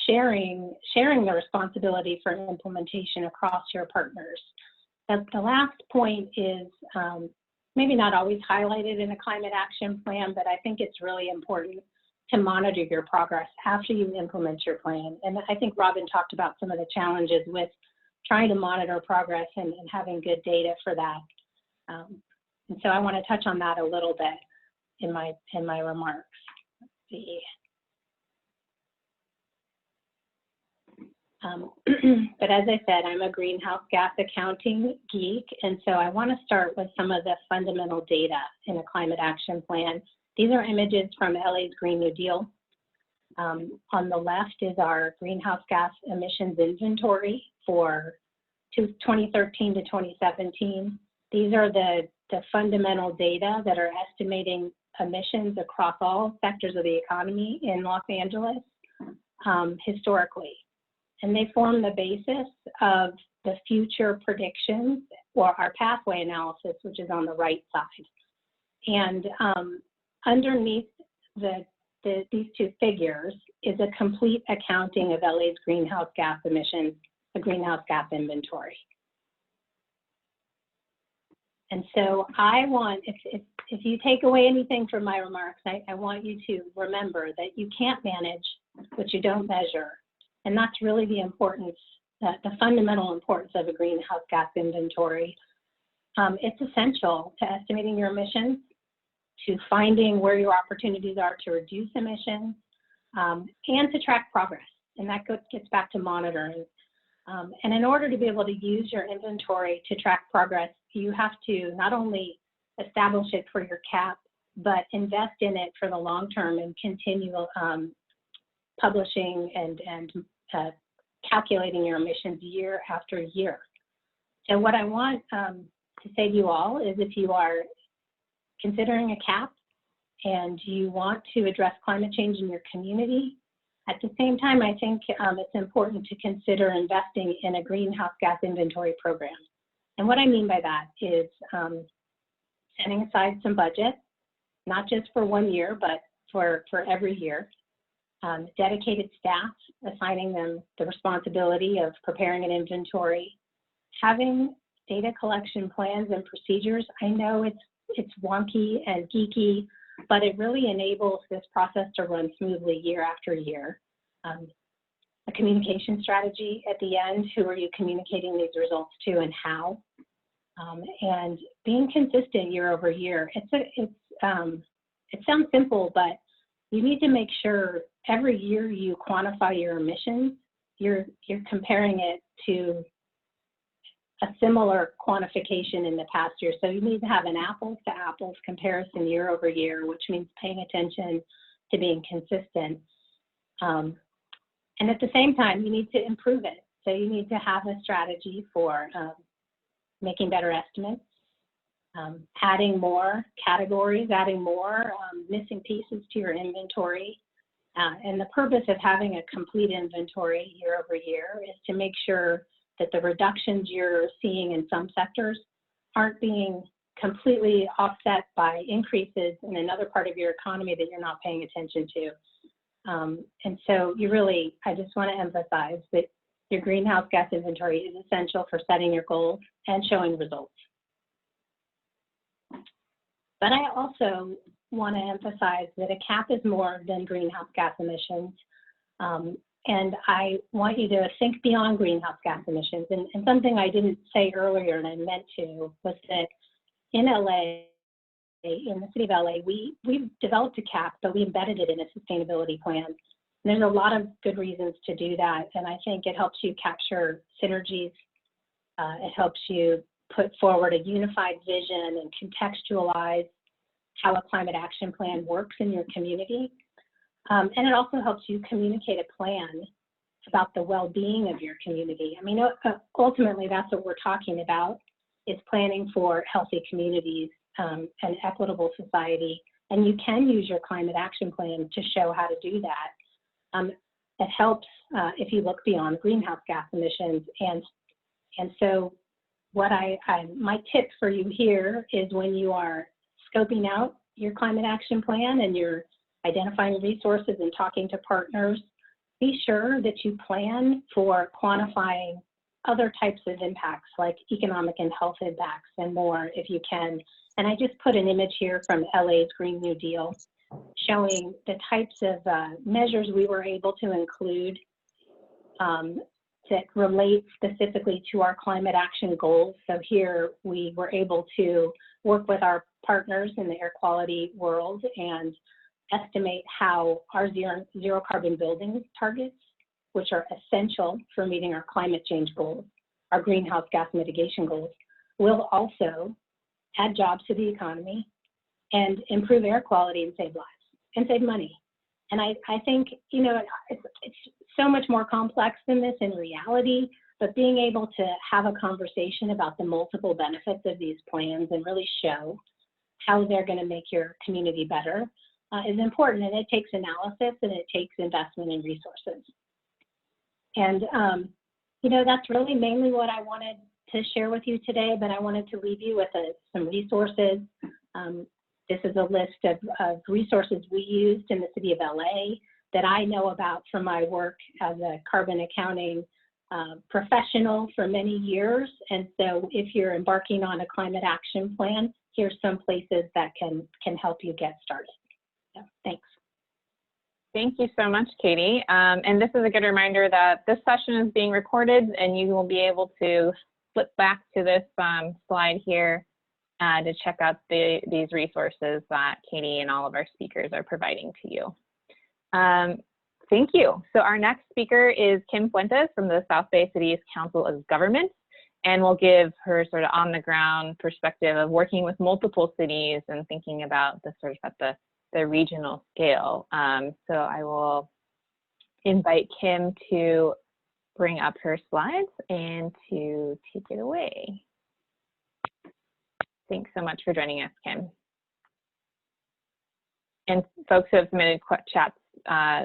sharing the responsibility for implementation across your partners. The last point is maybe not always highlighted in a climate action plan, but I think it's really important to monitor your progress after you implement your plan. And I think Robin talked about some of the challenges with trying to monitor progress and having good data for that. And so I want to touch on that a little bit in my remarks. Let's see. But as I said, I'm a greenhouse gas accounting geek, and so I want to start with some of the fundamental data in a climate action plan. These are images from LA's Green New Deal. On the left is our greenhouse gas emissions inventory for 2013 to 2017. These are the fundamental data that are estimating emissions across all sectors of the economy in Los Angeles historically. And they form the basis of the future predictions or our pathway analysis, which is on the right side. And underneath these two figures is a complete accounting of LA's greenhouse gas emissions, a greenhouse gas inventory. And so I want, if you take away anything from my remarks, I want you to remember that you can't manage what you don't measure. And that's really the importance, the fundamental importance of a greenhouse gas inventory. It's essential to estimating your emissions, to finding where your opportunities are to reduce emissions, and to track progress. And that gets back to monitoring. And in order to be able to use your inventory to track progress, you have to not only establish it for your CAP, but invest in it for the long term and continue publishing and calculating your emissions year after year. So what I want to say to you all is, if you are considering a CAP and you want to address climate change in your community, at the same time, I think it's important to consider investing in a greenhouse gas inventory program. And what I mean by that is setting aside some budget, not just for 1 year, but for every year. Dedicated staff, assigning them the responsibility of preparing an inventory, having data collection plans and procedures. I know it's wonky and geeky, but it really enables this process to run smoothly year after year. A communication strategy at the end: who are you communicating these results to and how? And being consistent year over year. It sounds simple, but you need to make sure every year you quantify your emissions, you're comparing it to a similar quantification in the past year. So you need to have an apples to apples comparison year over year, which means paying attention to being consistent. And at the same time, you need to improve it. So you need to have a strategy for making better estimates, adding more categories, adding more missing pieces to your inventory. And the purpose of having a complete inventory year over year is to make sure that the reductions you're seeing in some sectors aren't being completely offset by increases in another part of your economy that you're not paying attention to. And so I just want to emphasize that your greenhouse gas inventory is essential for setting your goals and showing results. But I also want to emphasize that a CAP is more than greenhouse gas emissions. And I want you to think beyond greenhouse gas emissions. And something I didn't say earlier and I meant to was that in LA, in the city of LA, we've developed a CAP, but we embedded it in a sustainability plan. And there's a lot of good reasons to do that. And I think it helps you capture synergies. It helps you put forward a unified vision and contextualize how a climate action plan works in your community. And it also helps you communicate a plan about the well-being of your community. I mean, ultimately, that's what we're talking about, is planning for healthy communities and equitable society. And you can use your climate action plan to show how to do that. It helps if you look beyond greenhouse gas emissions. And so what my tip for you here is, when you are scoping out your climate action plan and you're identifying resources and talking to partners, be sure that you plan for quantifying other types of impacts, like economic and health impacts and more, if you can. And I just put an image here from LA's Green New Deal showing the types of measures we were able to include that relate specifically to our climate action goals. So here we were able to work with our partners in the air quality world and estimate how our zero carbon building targets, which are essential for meeting our climate change goals, our greenhouse gas mitigation goals, will also add jobs to the economy and improve air quality and save lives and save money. And I think, you know, it's so much more complex than this in reality, but being able to have a conversation about the multiple benefits of these plans and really show how they're going to make your community better is important. And it takes analysis and it takes investment in resources. And, you know, that's really mainly what I wanted to share with you today, but I wanted to leave you with some resources. This is a list of resources we used in the city of LA that I know about from my work as a carbon accounting professional for many years. And so if you're embarking on a climate action plan, here's some places that can help you get started. So, thanks. Thank you so much, Katie. And this is a good reminder that this session is being recorded, and you will be able to flip back to this slide here to check out these resources that Katie and all of our speakers are providing to you. Thank you. So our next speaker is Kim Fuentes from the South Bay Cities Council of Government, and we'll give her sort of on-the-ground perspective of working with multiple cities and thinking about the sort of at the regional scale. So I will invite Kim to bring up her slides and to take it away. Thanks so much for joining us, Kim. And folks who have submitted chat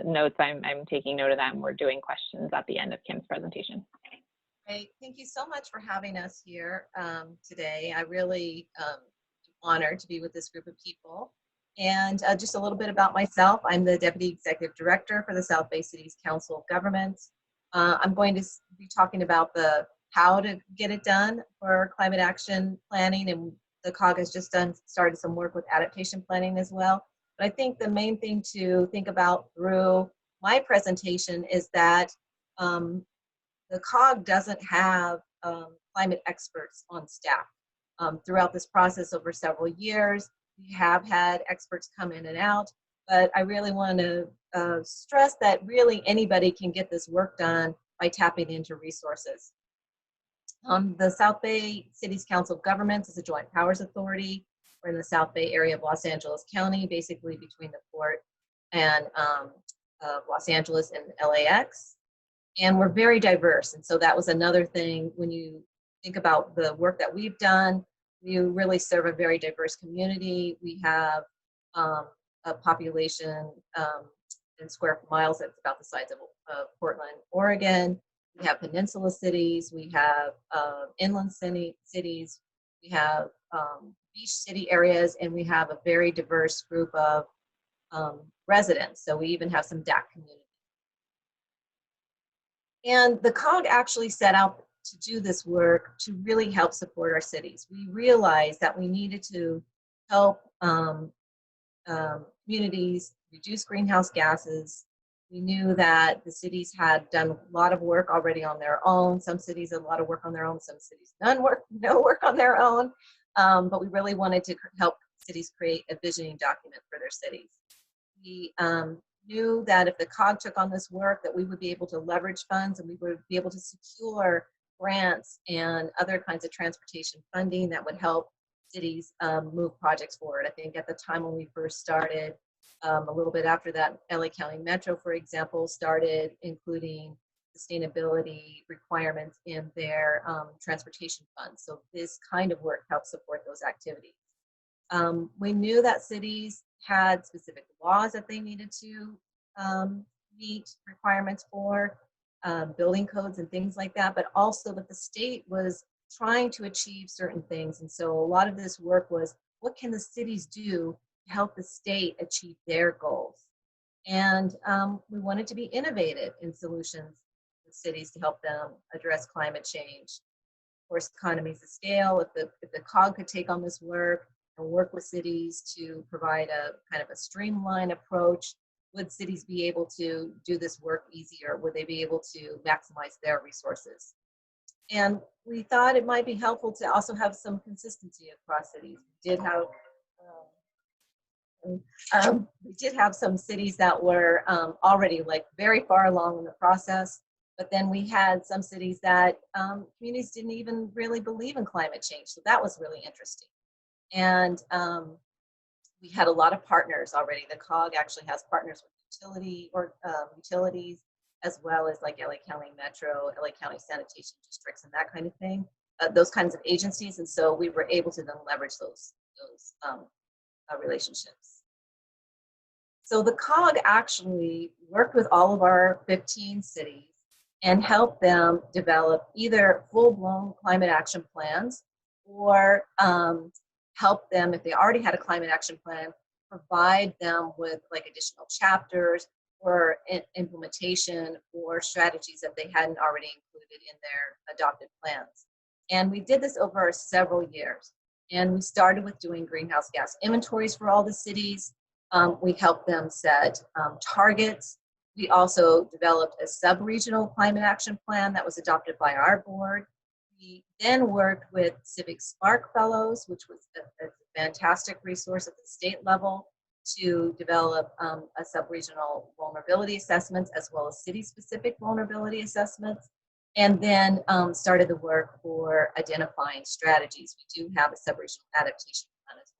notes, I'm taking note of that, and we're doing questions at the end of Kim's presentation. Great. Thank you so much for having us here today. I really am honored to be with this group of people. And just a little bit about myself. I'm the Deputy Executive Director for the South Bay Cities Council of Governments. I'm going to be talking about the how to get it done for climate action planning, and the COG has just started some work with adaptation planning as well. But I think the main thing to think about through my presentation is that the COG doesn't have climate experts on staff. Throughout this process over several years, we have had experts come in and out, but I really want to stress that really anybody can get this work done by tapping into resources. The South Bay Cities Council of Governments is a joint powers authority. We're in the South Bay area of Los Angeles County, basically between the port and Los Angeles and LAX. And we're very diverse. And so that was another thing when you think about the work that we've done. You really serve a very diverse community. We have a population in square miles that's about the size of Portland, Oregon. We have peninsula cities. We have inland cities. We have beach city areas, and we have a very diverse group of residents. So we even have some DAC communities. And the COG actually set out to do this work to really help support our cities. We realized that we needed to help communities reduce greenhouse gases. We knew that the cities had done a lot of work already on their own. Some cities did a lot of work on their own. Some cities no work on their own. But we really wanted to help cities create a visioning document for their cities. We knew that if the COG took on this work, that we would be able to leverage funds and we would be able to secure grants and other kinds of transportation funding that would help cities move projects forward. I think at the time when we first started, a little bit after that, LA County Metro, for example, started including sustainability requirements in their transportation funds. So this kind of work helps support those activities. We knew that cities had specific laws that they needed to meet requirements for, building codes and things like that, but also that the state was trying to achieve certain things. And so a lot of this work was, what can the cities do to help the state achieve their goals? And we wanted to be innovative in solutions with cities to help them address climate change. Of course, economies of scale, if the COG could take on this work and work with cities to provide a kind of a streamlined approach, would cities be able to do this work easier? Would they be able to maximize their resources? And we thought it might be helpful to also have some consistency across cities. We did have some cities that were already like very far along in the process, but then we had some cities that communities didn't even really believe in climate change. So that was really interesting. And we had a lot of partners already. The COG actually has partners with utilities, as well as like LA County Metro, LA County sanitation districts, and that kind of thing, those kinds of agencies. And so we were able to then leverage those relationships. So the COG actually worked with all of our 15 cities and helped them develop either full-blown climate action plans or help them, if they already had a climate action plan, provide them with like additional chapters or implementation or strategies that they hadn't already included in their adopted plans. And we did this over several years. And we started with doing greenhouse gas inventories for all the cities. We helped them set targets. We also developed a sub-regional climate action plan that was adopted by our board. We then worked with Civic Spark Fellows, which was a fantastic resource at the state level, to develop a sub-regional vulnerability assessments as well as city-specific vulnerability assessments, and then started the work for identifying strategies. We do have a sub-regional adaptation plan as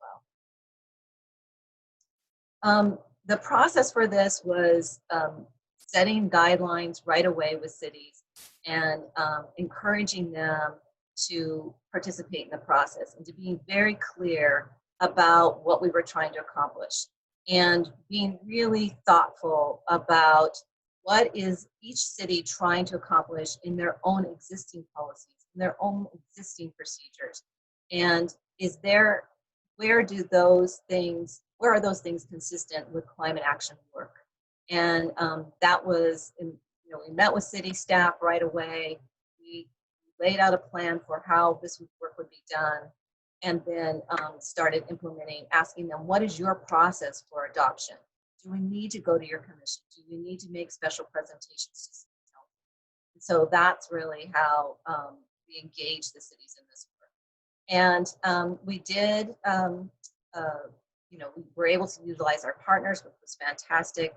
well. The process for this was setting guidelines right away with cities and encouraging them to participate in the process and to be very clear about what we were trying to accomplish and being really thoughtful about what is each city trying to accomplish in their own existing policies, in their own existing procedures, and where are those things consistent with climate action work? And that was, we met with city staff right away. We laid out a plan for how this work would be done, and then started implementing, asking them, what is your process for adoption? Do we need to go to your commission? Do we need to make special presentations to city council? And so that's really how we engage the cities in this work. And we did, we were able to utilize our partners, which was fantastic.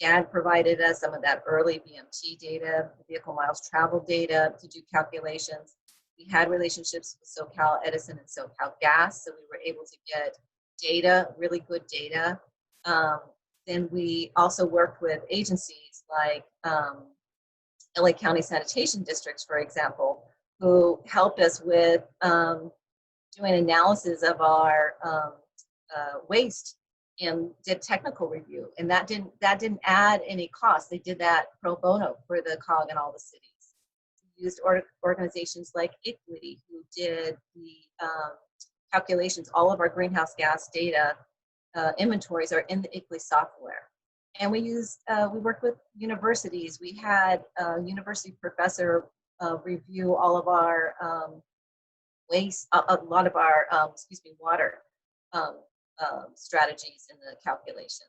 GAD provided us some of that early VMT data, vehicle miles traveled data to do calculations. We had relationships with SoCal Edison and SoCal Gas, so we were able to get data, really good data. Then we also worked with agencies like LA County sanitation districts, for example, who helped us with doing analysis of our waste and did technical review, and that didn't add any cost. They did that pro bono for the COG and all the cities. We used organizations like Equity, who did the calculations. All of our greenhouse gas data inventories are in the ICLEI software. And we worked with universities. We had a university professor review all of our waste, a lot of our, water strategies in the calculation.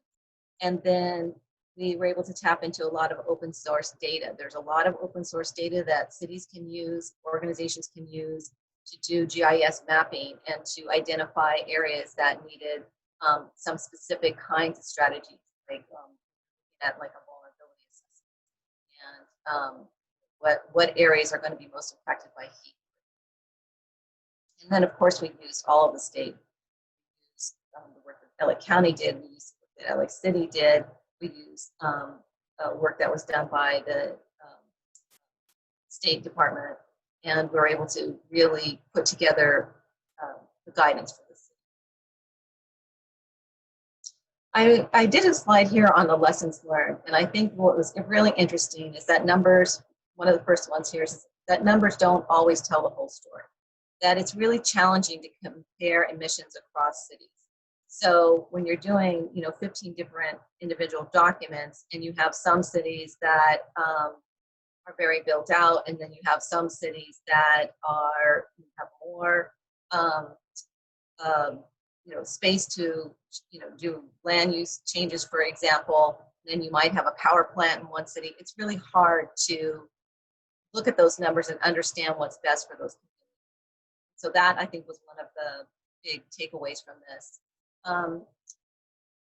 And then we were able to tap into a lot of open source data. There's a lot of open source data that cities can use, organizations can use, to do GIS mapping and to identify areas that needed some specific kinds of strategies, like at like a vulnerability assessment, and what areas are going to be most affected by heat. And then, of course, we used all of the state. We used the work that LA County did. We used the work that LA City did. We used work that was done by the State Department, and we were able to really put together the guidance for the city. I did a slide here on the lessons learned, and I think what was really interesting is that numbers, one of the first ones here is that numbers don't always tell the whole story, that it's really challenging to compare emissions across cities. So when you're doing, 15 different individual documents, and you have some cities that are very built out, and then you have some cities that have more space to do land use changes, for example. Then you might have a power plant in one city. It's really hard to look at those numbers and understand what's best for those communities. So that, I think, was one of the big takeaways from this.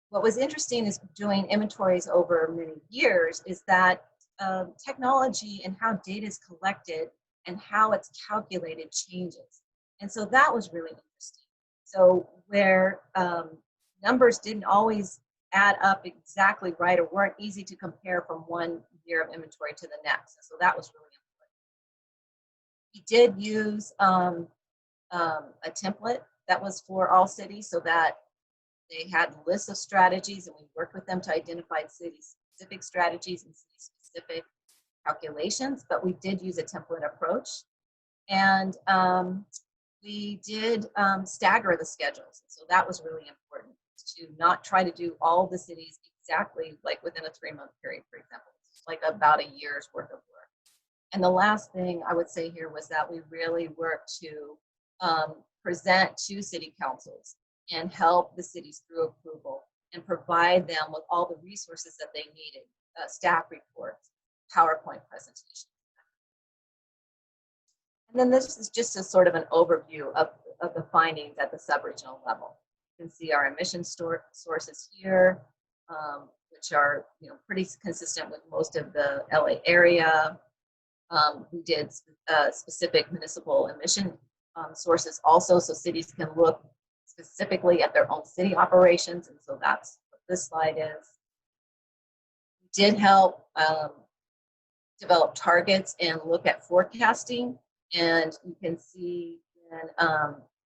What was interesting is doing inventories over many years is that technology and how data is collected and how it's calculated changes. And so that was really interesting. So where numbers didn't always add up exactly right or weren't easy to compare from one year of inventory to the next. And so that was really important. We did use a template that was for all cities, so that they had lists of strategies, and we worked with them to identify city-specific strategies and city-specific calculations, but we did use a template approach. And we did stagger the schedules. So that was really important, to not try to do all the cities exactly like within a 3-month period, for example. It's like about a year's worth of work. And the last thing I would say here was that we really worked to present to city councils and help the cities through approval and provide them with all the resources that they needed, staff reports, PowerPoint presentations. And then this is just a sort of an overview of the findings at the sub-regional level. You can see our emission sources here, which are pretty consistent with most of the LA area. We did specific municipal emission sources also, so cities can look specifically at their own city operations, and so that's what this slide is. We did help develop targets and look at forecasting, and you can see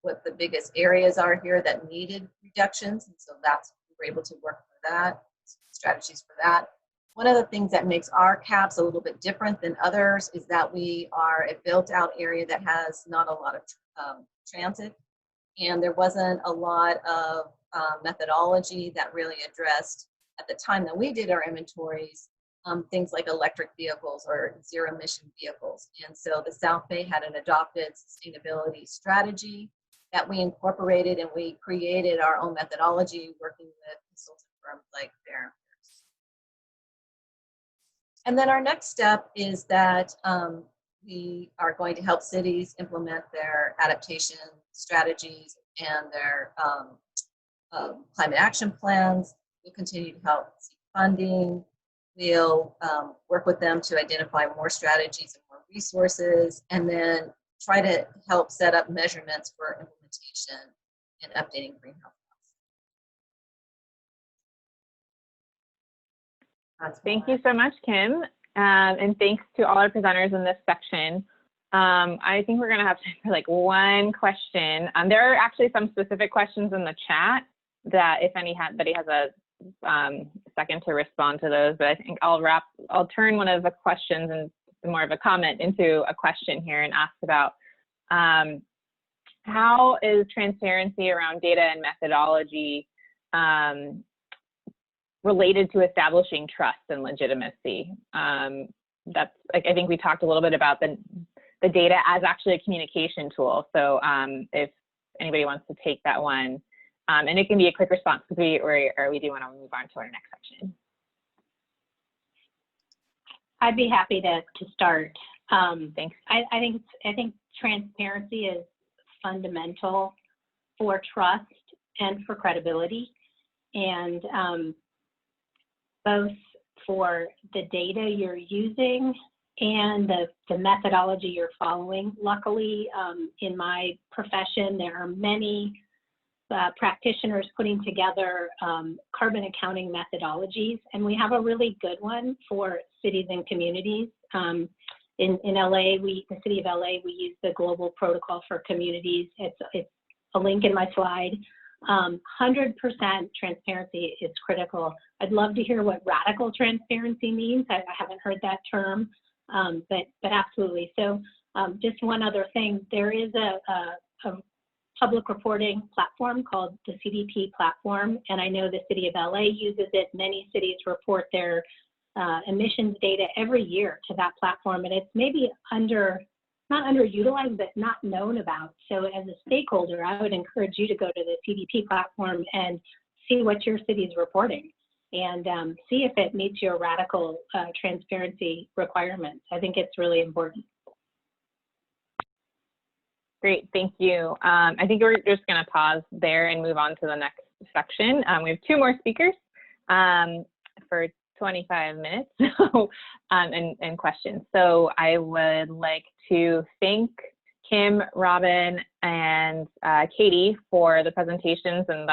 what the biggest areas are here that needed reductions, and so that's we were able to work for that, strategies for that. One of the things that makes our caps a little bit different than others is that we are a built-out area that has not a lot of transit, and there wasn't a lot of methodology that really addressed, at the time that we did our inventories, things like electric vehicles or zero-emission vehicles. And so the South Bay had an adopted sustainability strategy that we incorporated, and we created our own methodology working with consultant firms like Bear. And then our next step is that we are going to help cities implement their adaptation strategies and their climate action plans. We'll continue to help seek funding. We'll work with them to identify more strategies and more resources, and then try to help set up measurements for implementation and updating greenhouse gas. Thank you so much, Kim. And thanks to all our presenters in this section. I think we're going to have time for like one question. There are actually some specific questions in the chat that if anybody has a second to respond to those, but I think I'll turn one of the questions and more of a comment into a question here and ask about how is transparency around data and methodology related to establishing trust and legitimacy? That's like, I think we talked a little bit about the data as actually a communication tool. So if anybody wants to take that one, and it can be a quick response because we do want to move on to our next section. I'd be happy to start. Thanks. I think transparency fundamental for trust and for credibility, and both for the data you're using and the methodology you're following. Luckily, in my profession, there are many practitioners putting together carbon accounting methodologies, and we have a really good one for cities and communities. In LA, the city of LA, we use the Global Protocol for Communities. It's a link in my slide. 100% transparency is critical. I'd love to hear what radical transparency means. I haven't heard that term, but absolutely. So just one other thing, there is a public reporting platform called the CDP platform, and I know the city of LA uses it. Many cities report their emissions data every year to that platform, and it's maybe not underutilized, but not known about. So as a stakeholder, I would encourage you to go to the CDP platform and see what your city is reporting, and see if it meets your radical transparency requirements. I think it's really important. Great, thank you. I think we're just going to pause there and move on to the next section. We have 2 more speakers for 25 minutes and questions. So I would like to thank Kim, Robin, and Katie for the presentations, and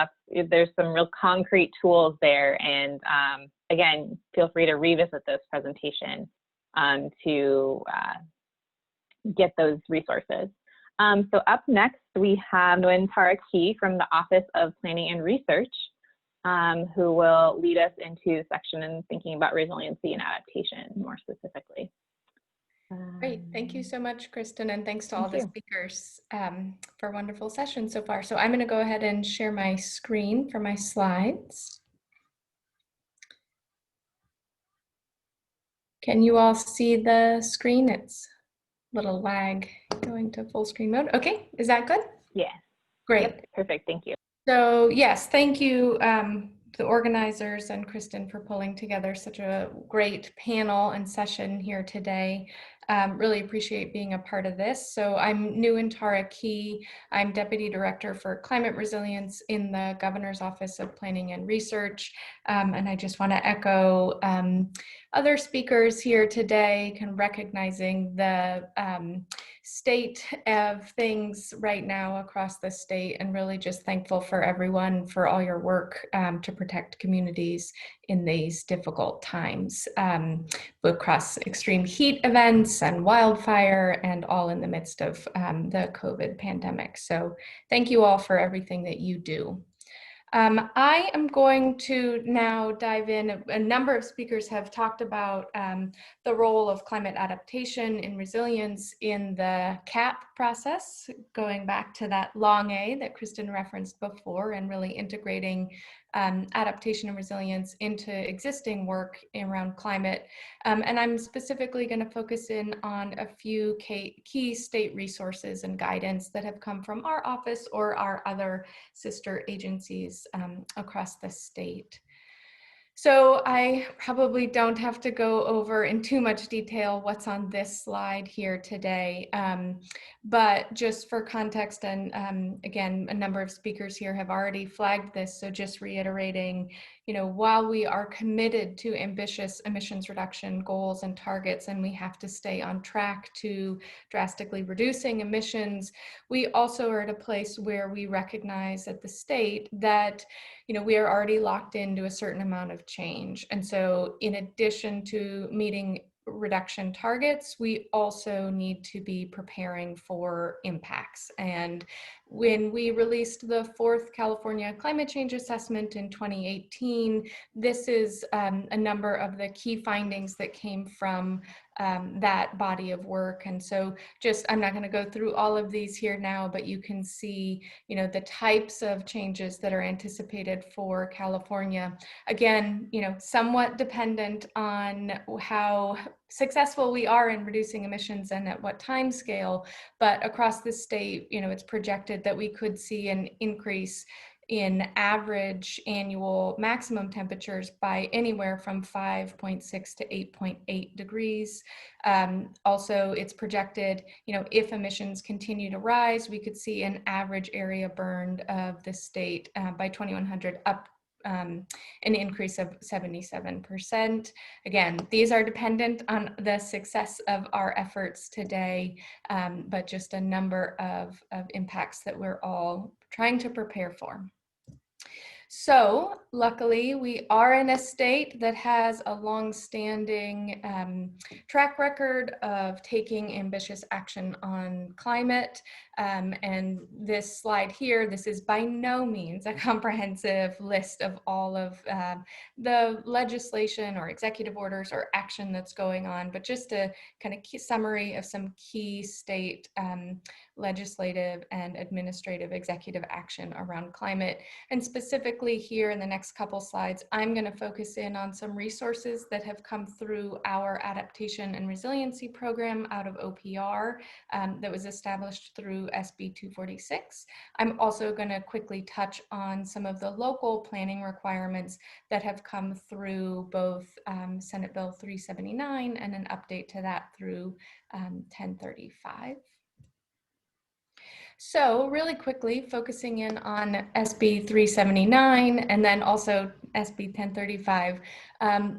there's some real concrete tools there. And again, feel free to revisit those presentations to get those resources. So up next, we have Nguyen Tara Key from the Office of Planning and Research, who will lead us into a section in thinking about resiliency and adaptation more specifically. Great, thank you so much, Kristen, and thanks to all the speakers for a wonderful session so far. So I'm going to go ahead and share my screen for my slides. Can you all see the screen? It's a little lag going to full screen mode. Okay, is that good? Yeah. Great. Yep, perfect, thank you. So yes, thank you the organizers and Kristen for pulling together such a great panel and session here today. Really appreciate being a part of this. So I'm Nguyen Tara Key. I'm Deputy Director for Climate Resilience in the Governor's Office of Planning and Research. And I just want to echo other speakers here today, kind of recognizing the state of things right now across the state, and really just thankful for everyone for all your work to protect communities in these difficult times, across extreme heat events and wildfire, and all in the midst of the COVID pandemic. So thank you all for everything that you do. I am going to now dive in. A number of speakers have talked about the role of climate adaptation and resilience in the CAP process, going back to that long A that Kristen referenced before, and really integrating adaptation and resilience into existing work around climate. And I'm specifically going to focus in on a few key state resources and guidance that have come from our office or our other sister agencies across the state. So I probably don't have to go over in too much detail what's on this slide here today, but just for context, and again, a number of speakers here have already flagged this, so just reiterating, while we are committed to ambitious emissions reduction goals and targets, and we have to stay on track to drastically reducing emissions, we also are at a place where we recognize at the state that we are already locked into a certain amount of change. And so in addition to meeting reduction targets, we also need to be preparing for impacts. And when we released the 4th California Climate Change Assessment in 2018, this is a number of the key findings that came from that body of work. And so I'm not going to go through all of these here now, but you can see, the types of changes that are anticipated for California. Again, somewhat dependent on how successful we are in reducing emissions and at what time scale, but across the state, it's projected that we could see an increase in average annual maximum temperatures by anywhere from 5.6 to 8.8 degrees. Also, it's projected, if emissions continue to rise, we could see an average area burned of the state by 2100 up an increase of 77%. Again, these are dependent on the success of our efforts today, but just a number of impacts that we're all trying to prepare for. So luckily, we are in a state that has a long-standing track record of taking ambitious action on climate. And this slide here, this is by no means a comprehensive list of all of the legislation or executive orders or action that's going on, but just a kind of key summary of some key state legislative and administrative executive action around climate. And specifically here in the next couple slides, I'm going to focus in on some resources that have come through our adaptation and resiliency program out of OPR that was established through SB 246. I'm also going to quickly touch on some of the local planning requirements that have come through both Senate Bill 379 and an update to that through 1035. So really quickly, focusing in on SB 379 and then also SB 1035,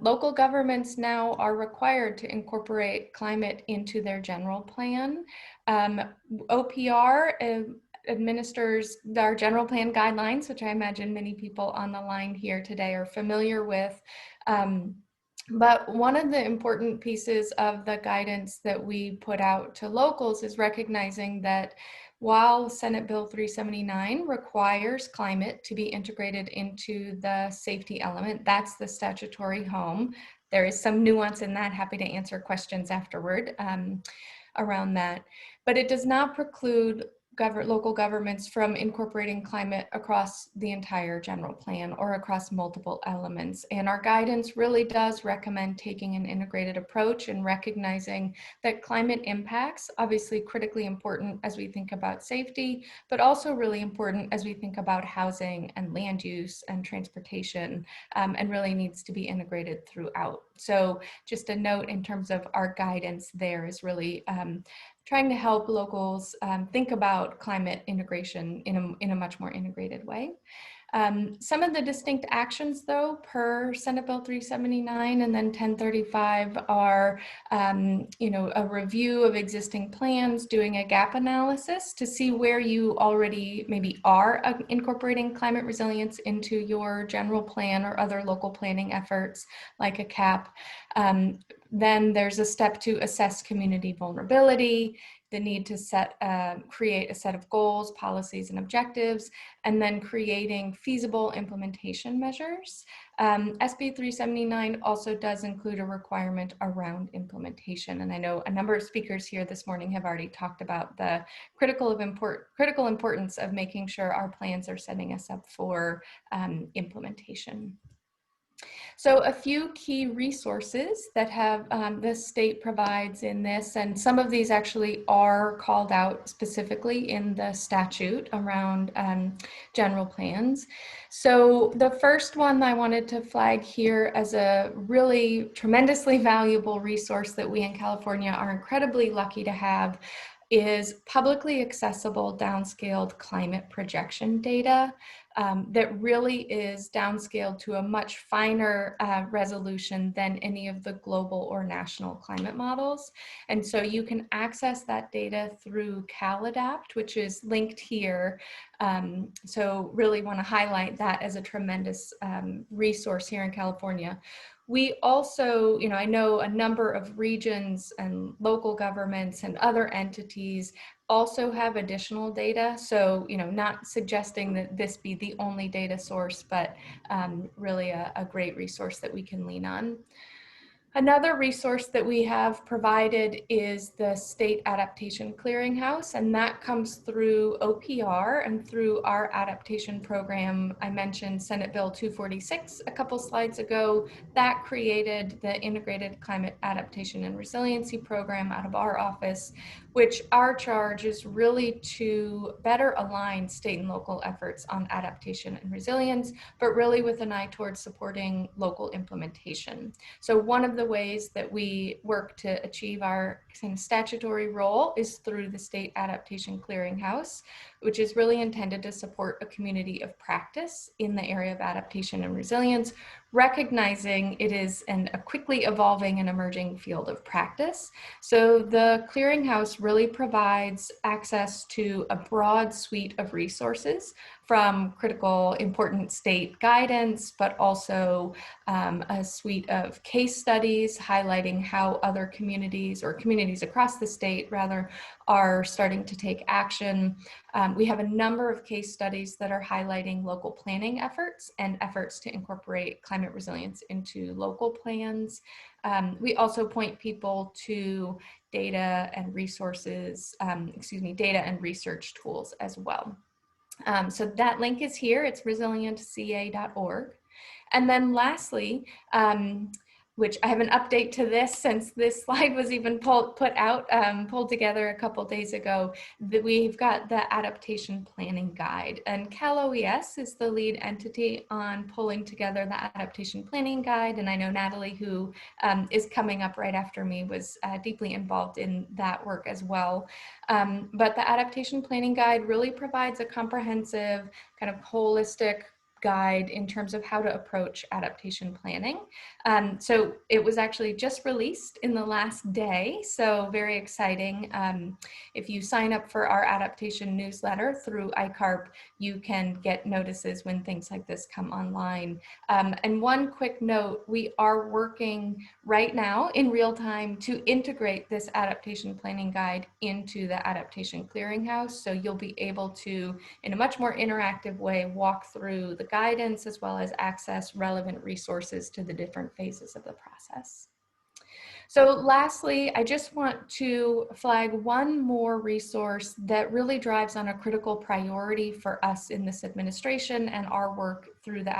local governments now are required to incorporate climate into their general plan. OPR administers our general plan guidelines, which I imagine many people on the line here today are familiar with. But one of the important pieces of the guidance that we put out to locals is recognizing that while Senate Bill 379 requires climate to be integrated into the safety element, that's the statutory home, there is some nuance in that. Happy to answer questions afterward around that. But it does not preclude local governments from incorporating climate across the entire general plan or across multiple elements. And our guidance really does recommend taking an integrated approach and recognizing that climate impacts, obviously critically important as we think about safety, but also really important as we think about housing and land use and transportation, and really needs to be integrated throughout. So just a note in terms of our guidance there is really trying to help locals think about climate integration in a much more integrated way. Some of the distinct actions, though, per Senate Bill 379 and then 1035 are, a review of existing plans, doing a gap analysis to see where you already maybe are incorporating climate resilience into your general plan or other local planning efforts, like a CAP. Then there's a step to assess community vulnerability, the need to create a set of goals, policies, and objectives, and then creating feasible implementation measures. SB 379 also does include a requirement around implementation. And I know a number of speakers here this morning have already talked about the critical importance of making sure our plans are setting us up for implementation. So a few key resources that have the state provides in this, and some of these actually are called out specifically in the statute around general plans. So the first one I wanted to flag here as a really tremendously valuable resource that we in California are incredibly lucky to have is publicly accessible downscaled climate projection data that really is downscaled to a much finer resolution than any of the global or national climate models. And so you can access that data through CalAdapt, which is linked here. So really want to highlight that as a tremendous resource here in California. We also, I know a number of regions and local governments and other entities also have additional data. So, not suggesting that this be the only data source, but really a great resource that we can lean on. Another resource that we have provided is the State Adaptation Clearinghouse, and that comes through OPR and through our adaptation program. I mentioned Senate Bill 246 a couple slides ago. That created the Integrated Climate Adaptation and Resiliency Program out of our office, which our charge is really to better align state and local efforts on adaptation and resilience, but really with an eye towards supporting local implementation. So one of the ways that we work to achieve our kind of statutory role is through the State Adaptation Clearinghouse, which is really intended to support a community of practice in the area of adaptation and resilience, recognizing it is a quickly evolving and emerging field of practice. So the clearinghouse really provides access to a broad suite of resources, from critical important state guidance, but also a suite of case studies highlighting how other communities, or communities across the state rather, are starting to take action. We have a number of case studies that are highlighting local planning efforts and efforts to incorporate climate resilience into local plans. We also point people to data and resources, data and research tools as well. So that link is here, it's resilientca.org. And then lastly, which I have an update to this since this slide was even pulled together a couple days ago, that we've got the adaptation planning guide, and Cal OES is the lead entity on pulling together the adaptation planning guide. And I know Natalie, who is coming up right after me, was deeply involved in that work as well. But the adaptation planning guide really provides a comprehensive, kind of holistic guide in terms of how to approach adaptation planning. So it was actually just released in the last day, so very exciting. If you sign up for our adaptation newsletter through ICARP, you can get notices when things like this come online. And one quick note, we are working right now in real time to integrate this adaptation planning guide into the adaptation clearinghouse. So you'll be able to, in a much more interactive way, walk through the guidance as well as access relevant resources to the different phases of the process. So lastly, I just want to flag one more resource that really drives on a critical priority for us in this administration and our work through the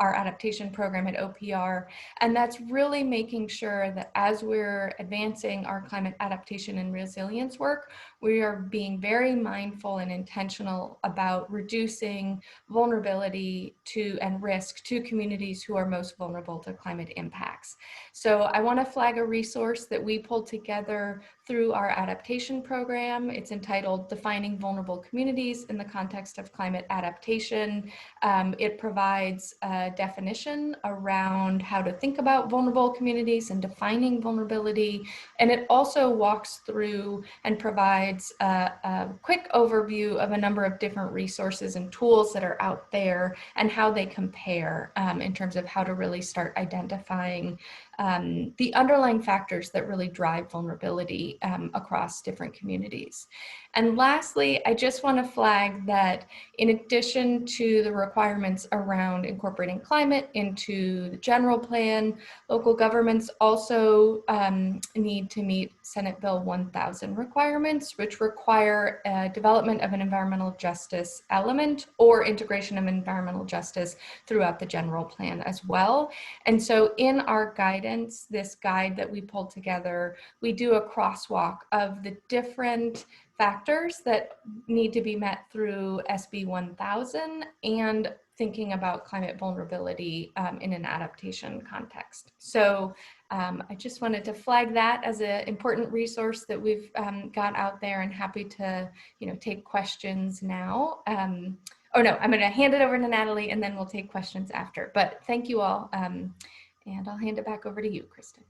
our adaptation program at OPR. And that's really making sure that as we're advancing our climate adaptation and resilience work, we are being very mindful and intentional about reducing vulnerability to and risk to communities who are most vulnerable to climate impacts. So I want to flag a resource that we pulled together through our adaptation program. It's entitled Defining Vulnerable Communities in the Context of Climate Adaptation. It provides a definition around how to think about vulnerable communities and defining vulnerability. And it also walks through and provides a quick overview of a number of different resources and tools that are out there and how they compare in terms of how to really start identifying the underlying factors that really drive vulnerability across different communities. And lastly, I just want to flag that in addition to the requirements around incorporating climate into the general plan, local governments also need to meet Senate Bill 1000 requirements, which require development of an environmental justice element or integration of environmental justice throughout the general plan as well. And so in our guidance, this guide that we pulled together, we do a crosswalk of the different factors that need to be met through SB 1000 and thinking about climate vulnerability in an adaptation context. So I just wanted to flag that as an important resource that we've got out there, and happy to take questions now. Oh no, I'm going to hand it over to Natalie and then we'll take questions after. But thank you all, and I'll hand it back over to you, Kristen.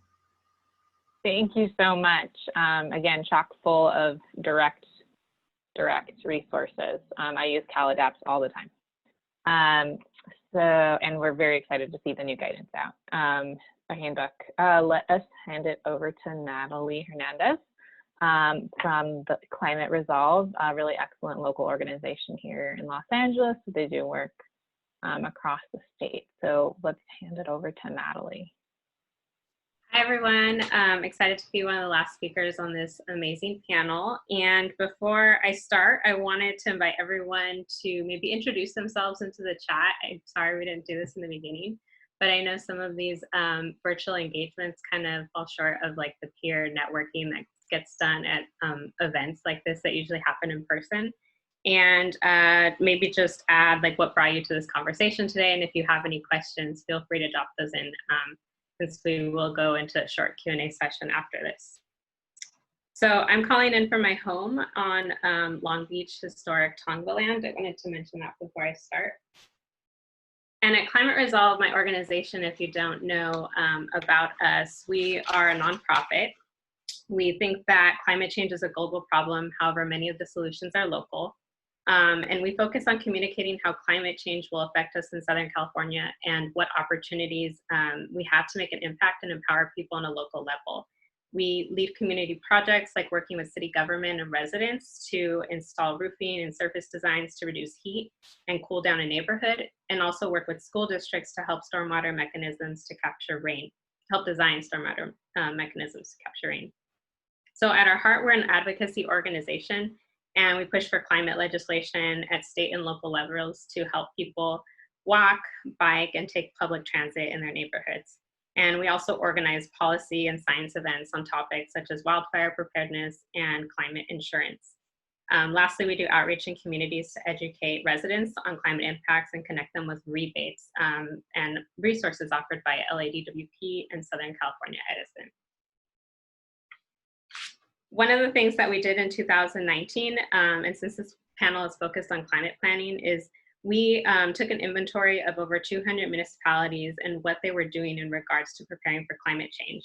Thank you so much. Again, chock full of direct resources. I use CalAdapts all the time. And we're very excited to see the new guidance out, a handbook. Let us hand it over to Natalie Hernandez from the Climate Resolve, a really excellent local organization here in Los Angeles. They do work across the state. So let's hand it over to Natalie. Hi, everyone. I'm excited to be one of the last speakers on this amazing panel. And before I start, I wanted to invite everyone to maybe introduce themselves into the chat. I'm sorry we didn't do this in the beginning, but I know some of these virtual engagements kind of fall short of like the peer networking that gets done at events like this that usually happen in person. And maybe just add like what brought you to this conversation today. And if you have any questions, feel free to drop those in. Since we will go into a short Q&A session after this. So I'm calling in from my home on Long Beach historic Tongva-land. I wanted to mention that before I start. And at Climate Resolve, my organization, if you don't know about us, we are a nonprofit. We think that climate change is a global problem. However, many of the solutions are local. And we focus on communicating how climate change will affect us in Southern California and what opportunities we have to make an impact and empower people on a local level. We lead community projects like working with city government and residents to install roofing and surface designs to reduce heat and cool down a neighborhood, and also work with school districts to help stormwater mechanisms to capture rain, help design stormwater mechanisms to capture rain. So at our heart, we're an advocacy organization, and we push for climate legislation at state and local levels to help people walk, bike, and take public transit in their neighborhoods. And we also organize policy and science events on topics such as wildfire preparedness and climate insurance. Lastly, we do outreach in communities to educate residents on climate impacts and connect them with rebates and resources offered by LADWP and Southern California Edison. One of the things that we did in 2019, and since this panel is focused on climate planning, is we took an inventory of over 200 municipalities and what they were doing in regards to preparing for climate change.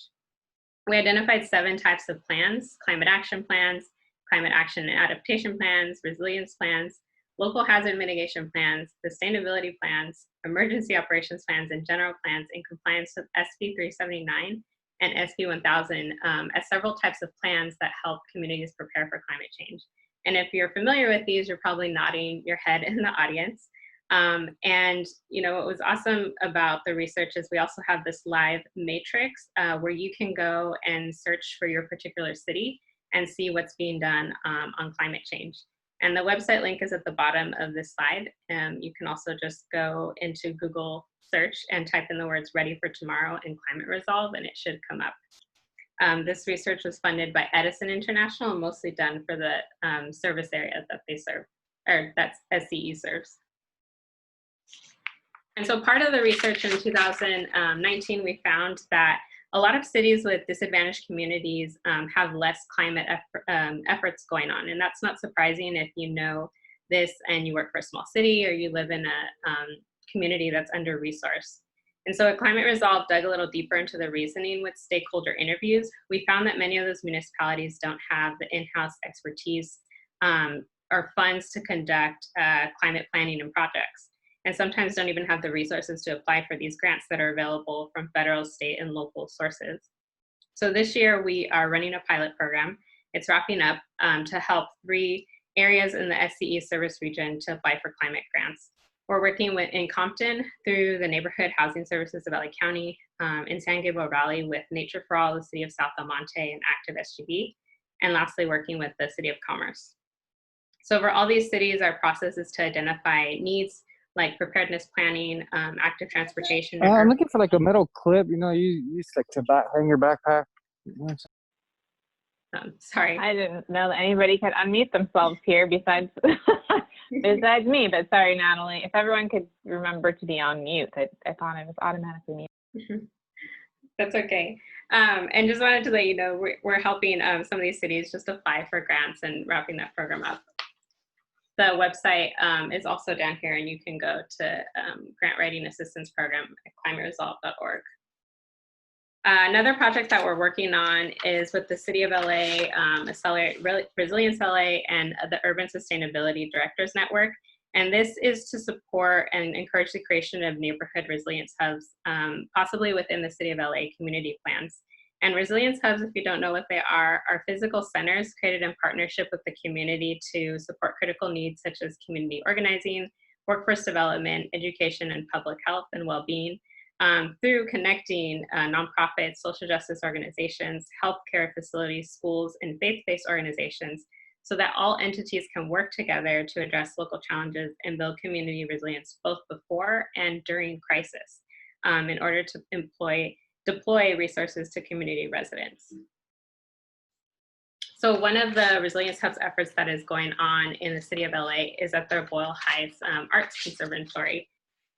We identified 7 types of plans: climate action plans, climate action and adaptation plans, resilience plans, local hazard mitigation plans, sustainability plans, emergency operations plans, and general plans in compliance with SB 379 and SB 1000 as several types of plans that help communities prepare for climate change. And if you're familiar with these, you're probably nodding your head in the audience. And you know, what was awesome about the research is we also have this live matrix where you can go and search for your particular city and see what's being done on climate change. And the website link is at the bottom of this slide. You can also just go into Google search and type in the words "ready for tomorrow" and "climate resolve," and it should come up. This research was funded by Edison International and mostly done for the service area that they serve, or that SCE serves. And so part of the research in 2019, we found that a lot of cities with disadvantaged communities have less climate efforts going on. And that's not surprising if you know this and you work for a small city or you live in a community that's under-resourced. And so at Climate Resolve dug a little deeper into the reasoning with stakeholder interviews. We found that many of those municipalities don't have the in-house expertise or funds to conduct climate planning and projects, and sometimes don't even have the resources to apply for these grants that are available from federal, state, and local sources. So this year we are running a pilot program. It's wrapping up to help 3 areas in the SCE service region to apply for climate grants. We're working in Compton through the Neighborhood Housing Services of LA County, in San Gabriel Valley with Nature for All, the City of South El Monte, and Active SGB, and lastly working with the City of Commerce. So for all these cities, our process is to identify needs like preparedness planning, active transportation. I'm looking for like a metal clip, you know, you use like to hang your backpack. Sorry. I didn't know that anybody could unmute themselves here besides besides me, but sorry, Natalie. If everyone could remember to be on mute, I thought I was automatically muted. That's okay. And just wanted to let you know, we're helping some of these cities just apply for grants and wrapping that program up. The website is also down here, and you can go to Grant Writing Assistance Program at climateresolve.org. Another project that we're working on is with the City of LA, Resilience LA, and the Urban Sustainability Directors Network. And this is to support and encourage the creation of neighborhood resilience hubs, possibly within the City of LA community plans. And resilience hubs, if you don't know what they are physical centers created in partnership with the community to support critical needs such as community organizing, workforce development, education, and public health and well-being. through connecting nonprofits, social justice organizations, healthcare facilities, schools, and faith-based organizations, so that all entities can work together to address local challenges and build community resilience both before and during crisis, in order to deploy resources to community residents. So one of the Resilience Hub's efforts that is going on in the city of LA is at their Boyle Heights Arts Conservatory.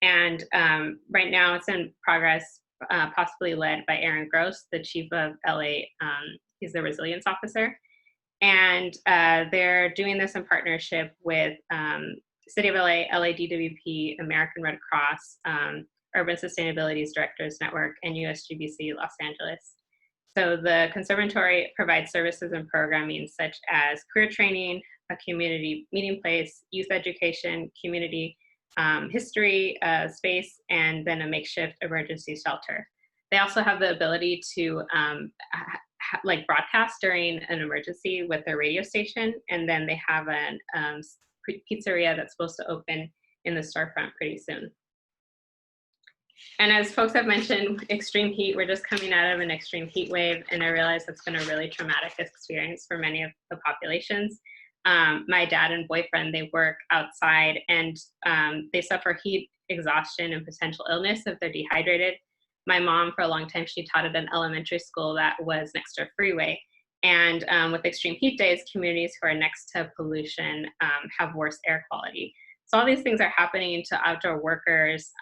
And right now it's in progress, possibly led by Aaron Gross, the chief of LA. He's the resilience officer. And they're doing this in partnership with City of LA, LADWP, American Red Cross, Urban Sustainability's Directors Network, and USGBC Los Angeles. So the conservatory provides services and programming such as career training, a community meeting place, youth education, community history space, and then a makeshift emergency shelter. They also have the ability to like broadcast during an emergency with their radio station, and then they have a pizzeria that's supposed to open in the storefront pretty soon. And as folks have mentioned, extreme heat, we're just coming out of an extreme heat wave, and I realize it's been a really traumatic experience for many of the populations. My dad and boyfriend, they work outside, and they suffer heat exhaustion and potential illness if they're dehydrated. My mom, for a long time, she taught at an elementary school that was next to a freeway. And with extreme heat days, communities who are next to pollution have worse air quality. So all these things are happening to outdoor workers.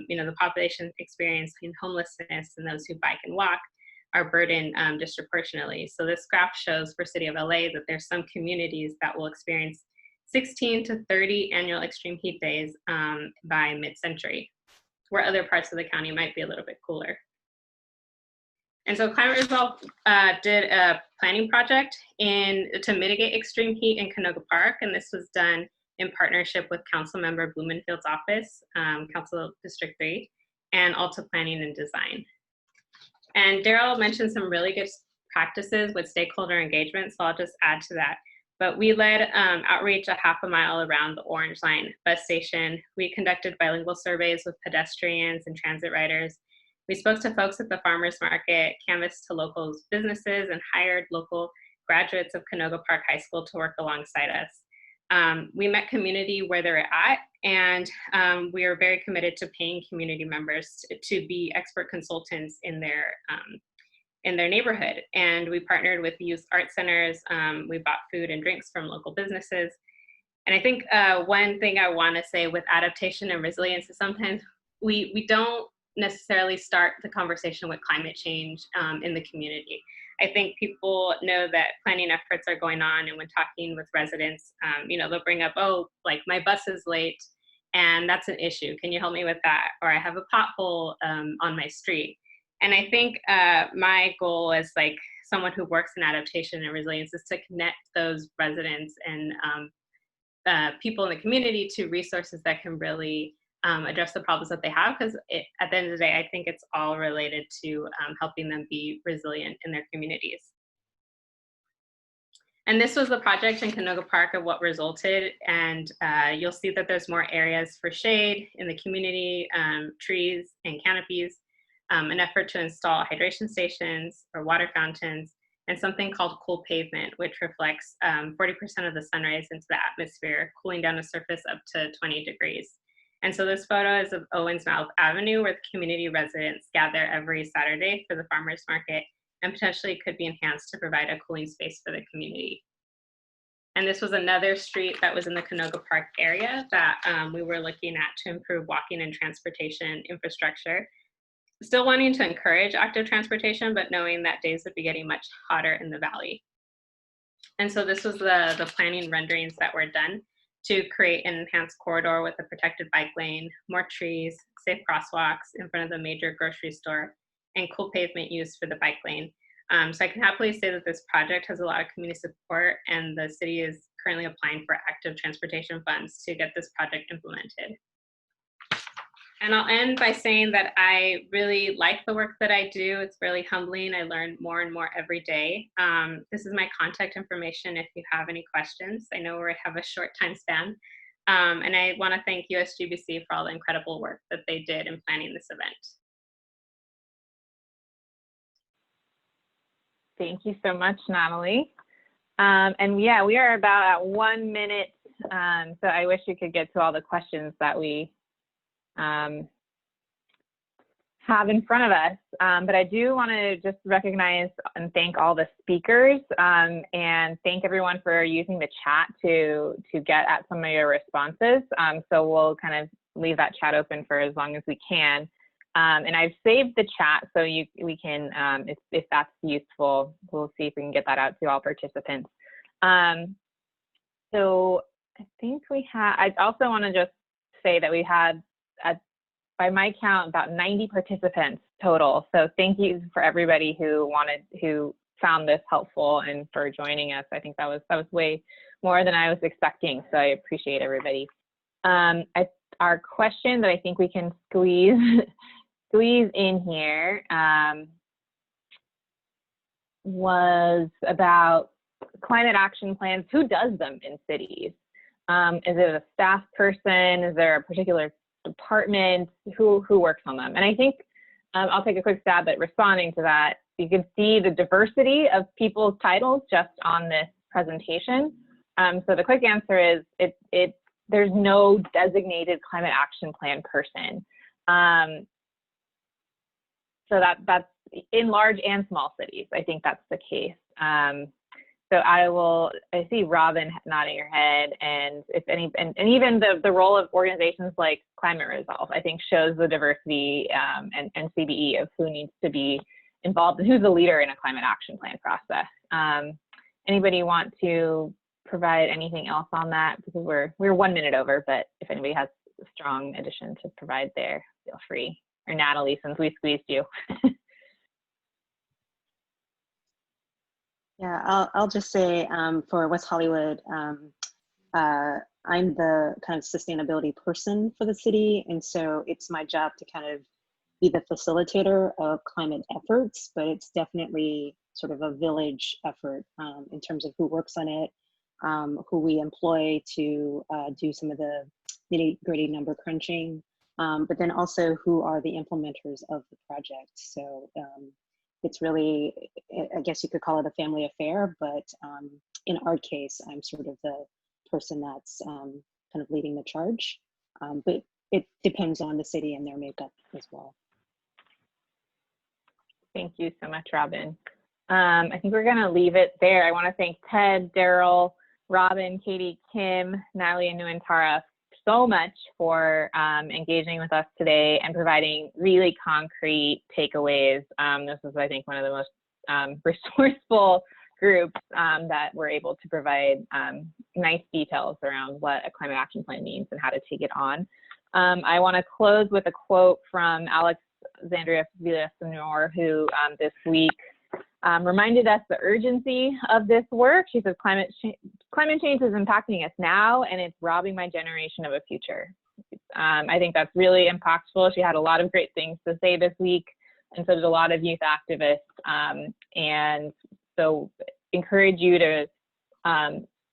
You know, the population experiencing homelessness and those who bike and walk are burdened disproportionately. So this graph shows for City of LA that there's some communities that will experience 16 to 30 annual extreme heat days by mid-century, where other parts of the county might be a little bit cooler. And so Climate Resolve did a planning project to mitigate extreme heat in Canoga Park, and this was done in partnership with Councilmember Blumenfield's office, Council District 3, and Alta Planning and Design. And Daryl mentioned some really good practices with stakeholder engagement, so I'll just add to that. But we led outreach a half a mile around the Orange Line bus station. We conducted bilingual surveys with pedestrians and transit riders. We spoke to folks at the farmers market, canvassed to local businesses, and hired local graduates of Canoga Park High School to work alongside us. We met community where they're at, and we are very committed to paying community members to be expert consultants in their neighborhood. And we partnered with youth art centers. We bought food and drinks from local businesses. And I think one thing I want to say with adaptation and resilience is sometimes we don't necessarily start the conversation with climate change in the community. I think people know that planning efforts are going on, and when talking with residents, you know, they'll bring up, oh, like my bus is late and that's an issue. Can you help me with that? Or I have a pothole on my street. And I think my goal as like someone who works in adaptation and resilience is to connect those residents and people in the community to resources that can really address the problems that they have, because at the end of the day, I think it's all related to helping them be resilient in their communities. And this was the project in Canoga Park of what resulted, and you'll see that there's more areas for shade in the community, trees and canopies, an effort to install hydration stations or water fountains, and something called cool pavement, which reflects 40% of the sun rays into the atmosphere, cooling down the surface up to 20 degrees. And so this photo is of Owens Mouth Avenue, where the community residents gather every Saturday for the farmers market, and potentially could be enhanced to provide a cooling space for the community. And this was another street that was in the Canoga Park area that we were looking at to improve walking and transportation infrastructure. Still wanting to encourage active transportation, but knowing that days would be getting much hotter in the valley. And so this was the planning renderings that were done to create an enhanced corridor with a protected bike lane, more trees, safe crosswalks in front of the major grocery store, and cool pavement use for the bike lane. So I can happily say that this project has a lot of community support, and the city is currently applying for active transportation funds to get this project implemented. And I'll end by saying that I really like the work that I do. It's really humbling. I learn more and more every day. This is my contact information if you have any questions. I know we have a short time span. And I want to thank USGBC for all the incredible work that they did in planning this event. Thank you so much, Natalie. And yeah, we are about at 1 minute. So I wish we could get to all the questions that we have in front of us. But I do want to just recognize and thank all the speakers and thank everyone for using the chat to get at some of your responses. So we'll kind of leave that chat open for as long as we can. And I've saved the chat so we can, if that's useful, we'll see if we can get that out to all participants. So I think we have, I also want to just say that we had, by my count, about 90 participants total. So thank you for everybody who found this helpful and for joining us. I think that was way more than I was expecting. So I appreciate everybody. Our question that I think we can squeeze in here was about climate action plans. Who does them in cities? Is it a staff person? Is there a particular department? Who works on them? And I think I'll take a quick stab at responding to that. You can see the diversity of people's titles just on this presentation. So the quick answer is there's no designated climate action plan person. So that's in large and small cities. I think that's the case. So I see Robin nodding her head, and if any, and even the role of organizations like Climate Resolve, I think shows the diversity and CBE of who needs to be involved and who's the leader in a climate action plan process. Anybody want to provide anything else on that? Because we're 1 minute over, but if anybody has a strong addition to provide there, feel free. Or Natalie, since we squeezed you. Yeah, I'll just say for West Hollywood, I'm the kind of sustainability person for the city. And so it's my job to kind of be the facilitator of climate efforts, but it's definitely sort of a village effort in terms of who works on it, who we employ to do some of the nitty-gritty number crunching, but then also who are the implementers of the project. So it's really, I guess you could call it a family affair, but in our case, I'm sort of the person that's kind of leading the charge, but it depends on the city and their makeup as well. Thank you so much, Robin. I think we're gonna leave it there. I wanna thank Ted, Daryl, Robin, Katie, Kim, Natalie, and Nuantara so much for engaging with us today and providing really concrete takeaways. This is, I think, one of the most resourceful groups that were able to provide nice details around what a climate action plan means and how to take it on. I want to close with a quote from Alexandria Villasenor, who this week reminded us the urgency of this work. She says, climate change is impacting us now, and it's robbing my generation of a future. I think that's really impactful. She had a lot of great things to say this week, and so did a lot of youth activists. And so encourage you to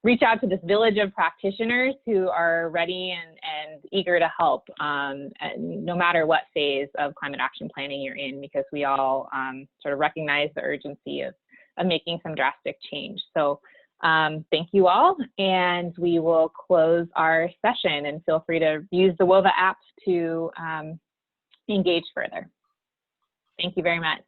reach out to this village of practitioners who are ready and eager to help, and no matter what phase of climate action planning you're in, because we all sort of recognize the urgency of making some drastic change. So thank you all, and we will close our session, and feel free to use the WOVA app to engage further. Thank you very much.